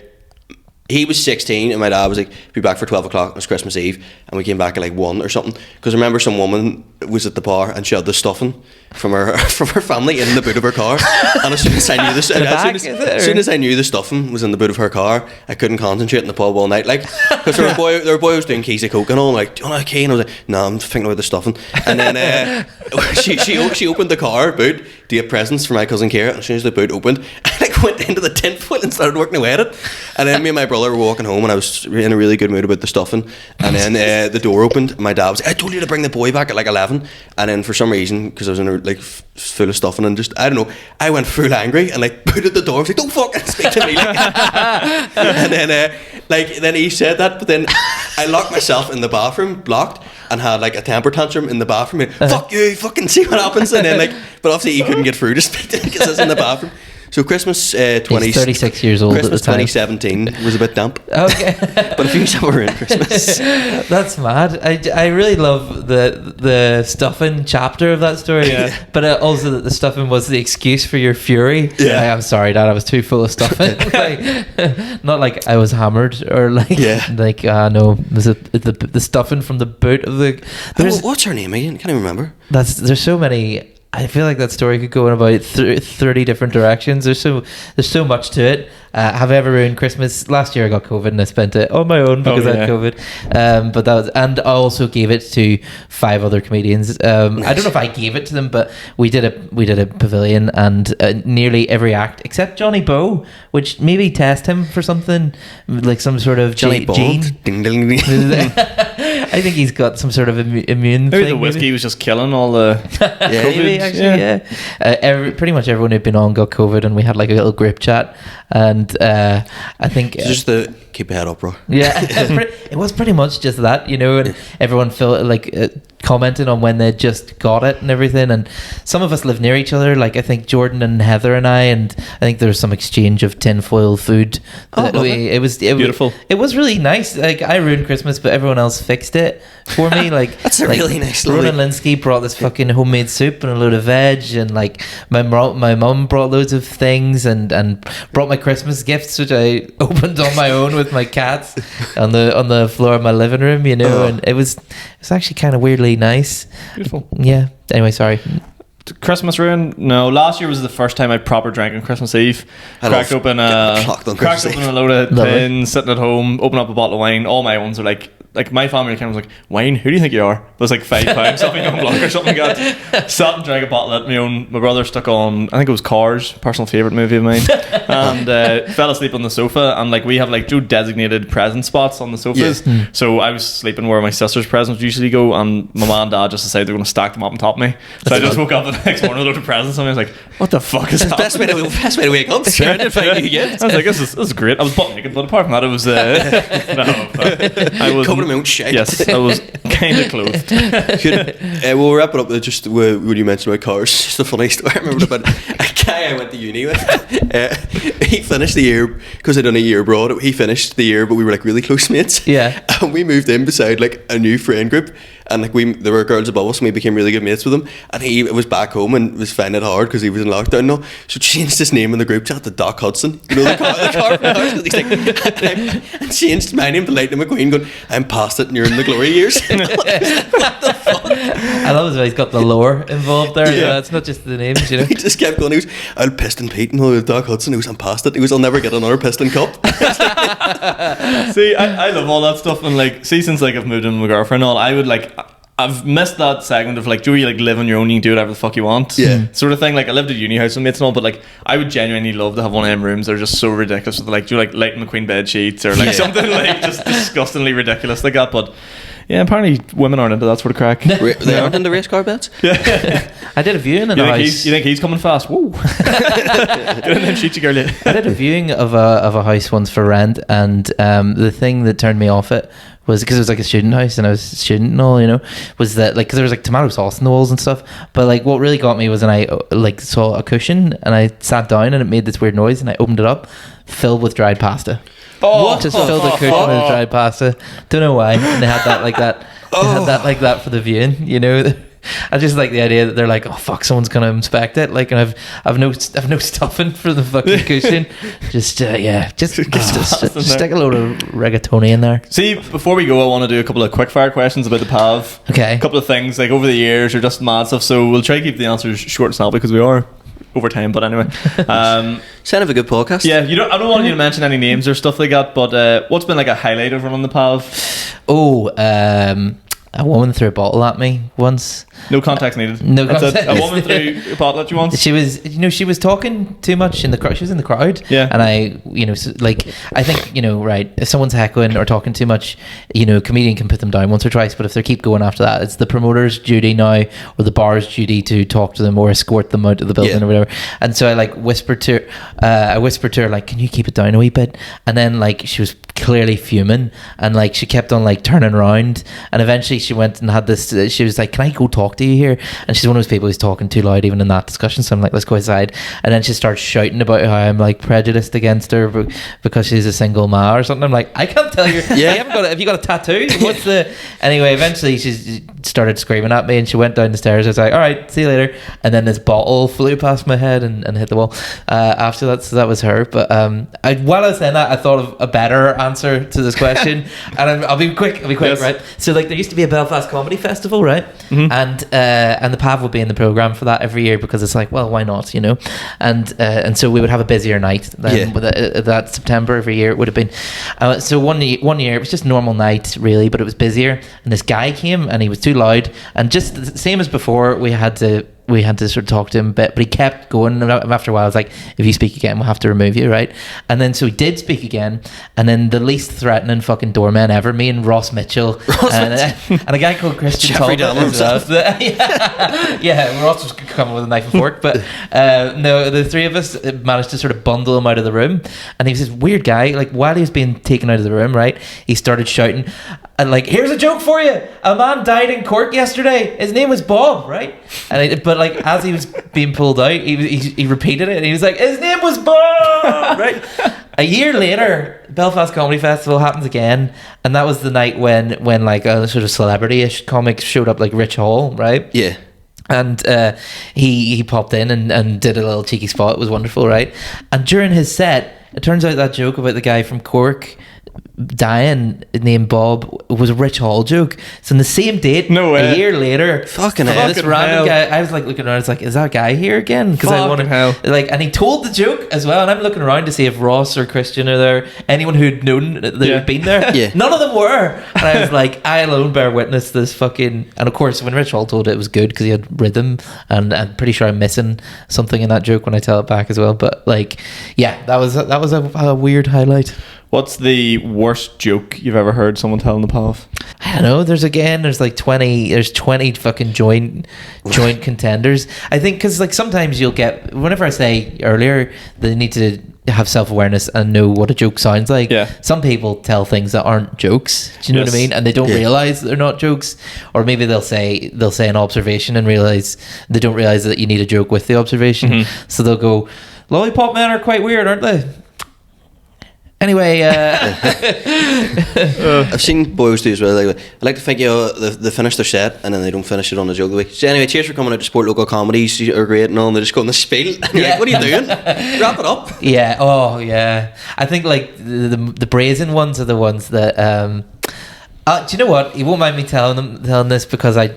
He was 16 and my dad was like, be back for 12 o'clock. It was Christmas Eve, and we came back at like 1 or something, because I remember some woman was at the bar and she had the stuffing from her family in the boot of her car. And as soon as I knew this, as soon as I knew the stuffing was in the boot of her car, I couldn't concentrate in the pub all night, like, because there were a boy who was doing keys of coke and all. I'm like, do you want a key? And I was like, no, I'm thinking about the stuffing. And then she opened the car boot to get presents for my cousin Ciara, and as soon as the boot opened, I like went into the tinfoil and started working away at it. And then me and my brother were walking home, and I was in a really good mood about the stuffing, and then the door opened. My dad was like, I told you to bring the boy back at like 11. And then for some reason, because I was in a, like full of stuffing, and just, I don't know, I went full angry and like booted the door. I was like, don't fucking speak to me, like. And then then he said that, but then I locked myself in the bathroom, blocked, and had like a temper tantrum in the bathroom, and, fuck you, fucking see what happens. And then like, but obviously he couldn't get through to speak to me because I was in the bathroom. So Christmas 36 years old. Christmas at the time. 2017 was a bit damp. Okay. But a few summer in Christmas. That's mad. I really love the stuffing chapter of that story. Yeah. But also that the stuffing was the excuse for your fury. Yeah. Like, I'm sorry, Dad, I was too full of stuffing. Like, not like I was hammered or like no, was it the stuffing from the boot of the. What's her name again? Can't even remember. There's so many. I feel like that story could go in about 30 different directions. There's so much to it, have I ever ruined Christmas? Last year I got COVID and I spent it on my own because I had COVID. But that was, and I also gave it to 5 other comedians. I don't know if I gave it to them, but we did a pavilion, and nearly every act except Johnny Bow, which maybe test him for something like some sort of Johnny gene. Ding ding ding. I think he's got some sort of immune Maybe thing. the whiskey was just killing all the Maybe actually, pretty much everyone who'd been on got COVID, and we had like a little group chat, and I think Just the keep your head up, bro. yeah, it was pretty much just that, you know, and everyone felt like commenting on when they just got it and everything, and some of us live near each other, like I think Jordan and Heather and I think there was some exchange of tinfoil food. It was beautiful. It was really nice. Like, I ruined Christmas, but everyone else fixed it for me. Like, That's a really nice story. Ronan Linsky brought this fucking homemade soup and a load of veg, and like my mum brought loads of things and brought my Christmas gifts, which I opened on my own with my cats on the floor of my living room, you know. And it was actually kind of weirdly nice. Beautiful. Yeah. Anyway, sorry. Christmas ruin? No, last year was the first time I proper drank on Christmas Eve. Cracked open a load of tins, sitting at home, open up a bottle of wine. All my ones are like my family kind of was like, wine? Who do you think you are? It was like £5, something on block or something. Sat and drank a bottle at my brother stuck on, I think it was Cars, personal favourite movie of mine, and fell asleep on the sofa, and like we have like 2 designated present spots on the sofas. So I was sleeping where my sister's presents usually go, and my mum and dad just decided they were going to stack them up on top of me. So I just woke up the next morning with a load of presents, and I was like, what the fuck is that? Best way to wake up. Sure, I did find you again. I was like, this is great. I was butt naked, but apart from that, it was I was covered in my own shit. Yes, I was kind of clothed. We'll wrap it up with just when you mentioned about Cars. Just a funny story. I remember about a guy I went to uni with. He finished the year because I'd done a year abroad. He finished the year, but we were like really close mates. Yeah, and we moved in beside like a new friend group, and like there were girls above us, and we became really good mates with him. And he was back home and was finding it hard because he was in lockdown now. So changed his name in the group chat to Doc Hudson. You know, the car from Cars. He's like, and changed my name to Lightning McQueen, going, I'm past it and you're in the glory years. What the fuck? I love how he's got the lore involved there. Yeah, it's not just the names, you know. He just kept going. He was, I'll Piston Pete and Doc Hudson. He was, I'm past it. He was, I'll never get another Piston Cup. See, I love all that stuff, and like, see, since like I've moved in with my girlfriend and all, I would like, I've missed that segment of like, do you like live on your own, you can do whatever the fuck you want, sort of thing. Like, I lived at uni house with mates and all, but like, I would genuinely love to have one of them rooms that are just so ridiculous with like, do you like Lightning McQueen bed sheets or like something like just disgustingly ridiculous like that. But yeah, apparently women aren't into that sort of crack. They aren't into race car bets? Yeah. I did a viewing in the house. You think he's coming fast? Whoa. Get in them sheets, you girl. I did a viewing of a house once for rent, and the thing that turned me off it was because it was like a student house and I was a student and all, you know, was that like, because there was like tomato sauce in the walls and stuff, but like what really got me was when I like saw a cushion and I sat down and it made this weird noise and I opened it up, filled with dried pasta. Just filled the cushion with dried pasta. Don't know why. And they had that like that. They had that like that for the viewing, you know. I just like the idea that they're like, oh fuck, someone's gonna inspect it. Like, and I've no stuffing for the fucking cushion. Just stick a load of rigatoni in there. See, before we go, I want to do a couple of quick fire questions about the PAV. Okay. A couple of things like over the years or just mad stuff. So we'll try to keep the answers short and snappy because we are over time. But anyway, sound of a good podcast. Yeah, I don't want you to mention any names or stuff like that. But what's been like a highlight of running the PAV? A woman threw a bottle at me once. No context needed. No context. A woman threw a bottle at you once. She was talking too much in the crowd. She was in the crowd. Yeah. And I think, right, if someone's heckling or talking too much, a comedian can put them down once or twice, but if they keep going after that, it's the promoter's duty now or the bar's duty to talk to them or escort them out of the building or whatever. And so I whispered to her, like, can you keep it down a wee bit? And then like she was clearly fuming and like she kept on like turning around, and eventually she went and had this, she was like, can I go talk to you here? And she's one of those people who's talking too loud even in that discussion, so I'm like, let's go outside. And then she starts shouting about how I'm like prejudiced against her because she's a single ma or something. I'm like, I can't tell you. Have you got a tattoo? What's the... Anyway, eventually she's started screaming at me, and she went down the stairs. I was like, all right, see you later. And then this bottle flew past my head and hit the wall after that. So that was her. But while I was saying that, I thought of a better answer to this question. And I'll be quick, yes. Right? So like there used to be a Belfast Comedy Festival, right? Mm-hmm. And the PAV would be in the programme for that every year, because it's like, well, why not, you know? And so we would have a busier night than that September every year it would have been. So one year it was just a normal night really, but it was busier, and this guy came and he was too loud, and just the same as before, we had to sort of talk to him a bit, but he kept going, and after a while I was like, if you speak again we'll have to remove you, right? And then so he did speak again, and then the least threatening fucking doorman ever, me and Ross Mitchell and a guy called Christian Talbot as well. Yeah, Ross was coming with a knife and fork, but no, the three of us managed to sort of bundle him out of the room, and he was this weird guy. Like while he was being taken out of the room, right, he started shouting and like, here's a joke for you, a man died in Cork yesterday, his name was Bob, right? But like as he was being pulled out, he repeated it, and he was like, his name was Bob, right? A year later, Belfast Comedy Festival happens again, and that was the night when like a sort of celebrity-ish comic showed up, like Rich Hall, right? Yeah. And he popped in and did a little cheeky spot. It was wonderful, right? And during his set, it turns out that joke about the guy from Cork dying named Bob was a Rich Hall joke. So on the same date, a year later, fucking hell, this random guy, I was like looking around, I was like, is that guy here again? Because I wanted, like, and he told the joke as well, and I'm looking around to see if Ross or Christian are there, anyone who'd known that had been there. Yeah. None of them were, and I was like, I alone bear witness this fucking. And of course when Rich Hall told it was good because he had rhythm, and I'm pretty sure I'm missing something in that joke when I tell it back as well. But like, yeah, that was a weird highlight. What's the worst joke you've ever heard someone tell in the PAV? I don't know. There's like 20 fucking joint contenders. I think because like sometimes you'll get, whenever I say earlier they need to have self-awareness and know what a joke sounds like. Yeah. Some people tell things that aren't jokes. Do you know what I mean? And they don't realize that they're not jokes, or maybe they'll say an observation and they don't realize that you need a joke with the observation. Mm-hmm. So they'll go, "Lollipop men are quite weird, aren't they?" Anyway, I've seen boys do as well. I like to think they finish their set and then they don't finish it on a joke of the week. So anyway, cheers for coming out to support local comedies. You are great and all. And they just go on the spiel. And you're like, what are you doing? Wrap it up. Yeah. Oh, yeah. I think like the brazen ones are the ones that. Do you know what? You won't mind me telling this because I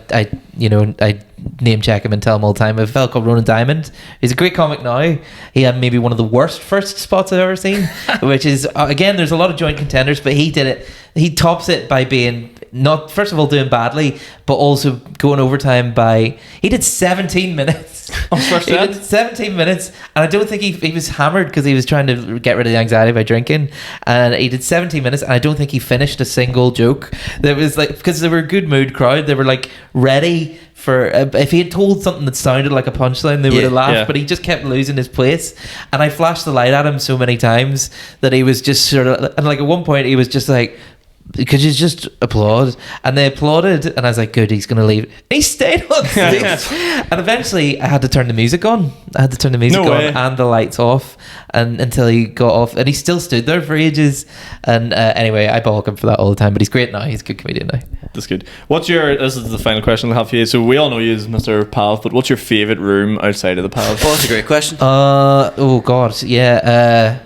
name check him and tell him all the time. A fella called Ronan Diamond. He's a great comic now. He had maybe one of the worst first spots I've ever seen, which is again, there's a lot of joint contenders, but he did it. He tops it by being not, first of all, doing badly, but also going overtime by, he did 17 minutes. On first set? He did 17 minutes, and I don't think he was hammered because he was trying to get rid of the anxiety by drinking, and he did 17 minutes, and I don't think he finished a single joke. There was like, because they were a good mood crowd, they were like ready for, if he had told something that sounded like a punchline, they would have laughed, but he just kept losing his place, and I flashed the light at him so many times that he was just sort of, and like at one point he was just like, could you just applaud? And they applauded, and I was like, good, he's going to leave. And he stayed on stage. And eventually I had to turn the music on. And the lights off until he got off, and he still stood there for ages. And anyway, I balk him for that all the time, but he's great now. He's a good comedian now. That's good. This is the final question I'll have for you. So we all know you as Mr. Pav, but what's your favourite room outside of the Pav? Well, that's a great question. Oh God, yeah.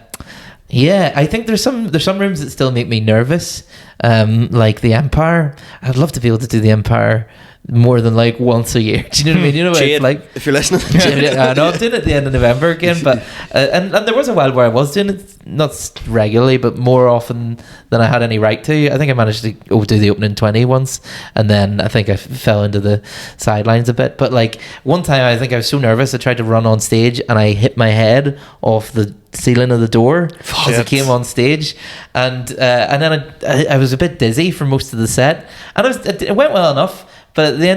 Yeah, I think there's some rooms that still make me nervous, like the Empire. I'd love to be able to do the Empire more than like once a year. Do you know what I mean? You know what it's like, if you're listening. I know I'm doing it at the end of November again, but and there was a while where I was doing it not regularly, but more often than I had any right to. I think I managed to do the opening 20 once, and then I think I fell into the sidelines a bit. But like one time, I think I was so nervous, I tried to run on stage and I hit my head off the ceiling of the door as I came on stage, and then I was a bit dizzy for most of the set, and it went well enough. But at the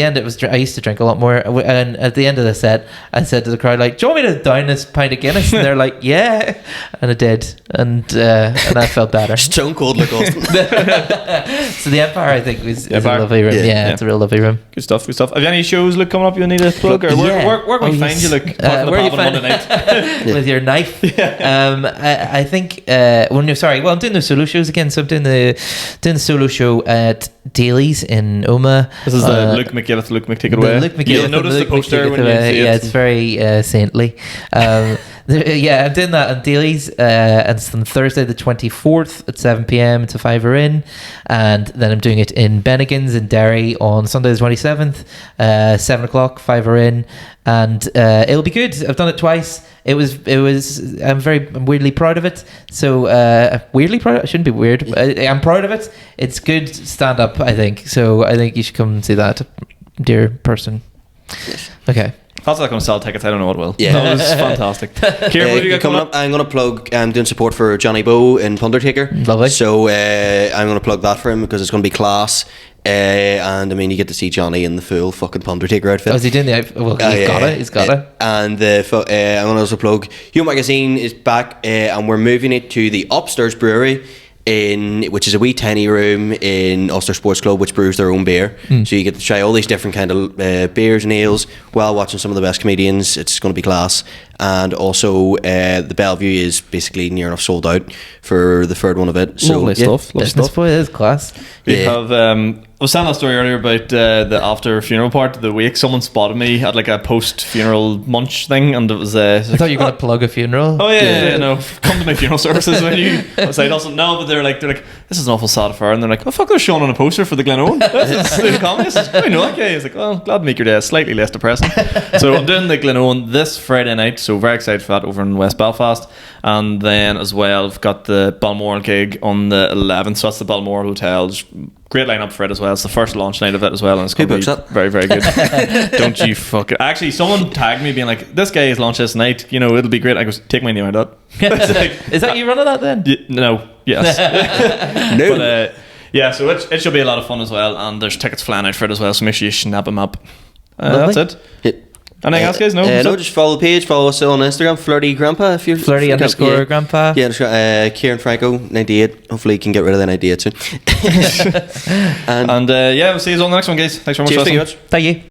end, it was. I used to drink a lot more, and at the end of the set, I said to the crowd, like, "Do you want me to down this pint of Guinness?" And they're like, "Yeah," and I did, and I felt better. Stone cold like Austin. So the Empire, I think, is a lovely room. Yeah, it's a real lovely room. Good stuff. Have you any shows coming up you need to plug, or where can we find you? Where you find Monday night with your knife? I think I'm doing the solo shows again. So I'm doing the solo show at Daly's in Omagh. This is the Luke McGibbon, Luke McTake It Away. You'll notice the poster when you see it. It's very saintly. I'm doing that on Daly's, and it's on Thursday the 24th at 7 p.m. It's a fiver in, and then I'm doing it in Bennigan's in Derry on Sunday the 27th, 7 o'clock, fiver in, and it'll be good. I've done it twice. It was. I'm weirdly proud of it. So weirdly proud. I shouldn't be weird. I'm proud of it. It's good stand up, I think. So I think you should come and see that, dear person. Yes. Okay. If that's not going to sell tickets, I don't know what will. Yeah. That was fantastic. Ciaran, what have you got coming up? I'm going to plug doing support for Johnny Bow in Undertaker. Lovely. So I'm going to plug that for him because it's going to be class. And I mean, you get to see Johnny in the full fucking Undertaker outfit. Oh, is he doing the outfit? Well, he's got it. And I'm going to also plug Hugh Magazine is back, and we're moving it to the Upstairs Brewery, which is a wee tiny room in Ulster Sports Club, which brews their own beer. So you get to try all these different kind of beers and ales while watching some of the best comedians. It's going to be class. And also the Bellevue is basically near enough sold out for the third one of it. So Lovely stuff. It is class. We have I was telling that story earlier about the after funeral part of the wake. Someone spotted me at like a post funeral munch thing, and it was I thought you were going to plug a funeral. Oh yeah, no, come to my funeral services when you say also no, but they're like this is an awful sad affair, and they're like, oh fuck, they're showing on a poster for the Glenone. This is comedy. I know that guy. He's like, well, glad to make your day slightly less depressing. So I'm doing the Glenone this Friday night, so very excited for that over in West Belfast. And then as well, I've got the Balmoral gig on the 11th, so that's the Balmoral Hotel. Just great lineup for it as well. It's the first launch night of it as well, and it's going to be very, very good. Don't you fuck it. Actually, someone tagged me being like, this guy is launched this night, you know, it'll be great. I goes, take my name out of that. Like, is that you running that then? No. Yes. No. But yeah, so it should be a lot of fun as well, and there's tickets flying out for it as well, so make sure you snap them up. That's it. Anything else, guys? No, just follow the page. Follow us on Instagram, Flirty Grandpa. If you're Flirty_Grandpa. Yeah, Ciaran Franco 98. Hopefully, you can get rid of that 98 soon. and we'll see you on the next one, guys. Thanks very much. Cheers, thank you much. Thank you.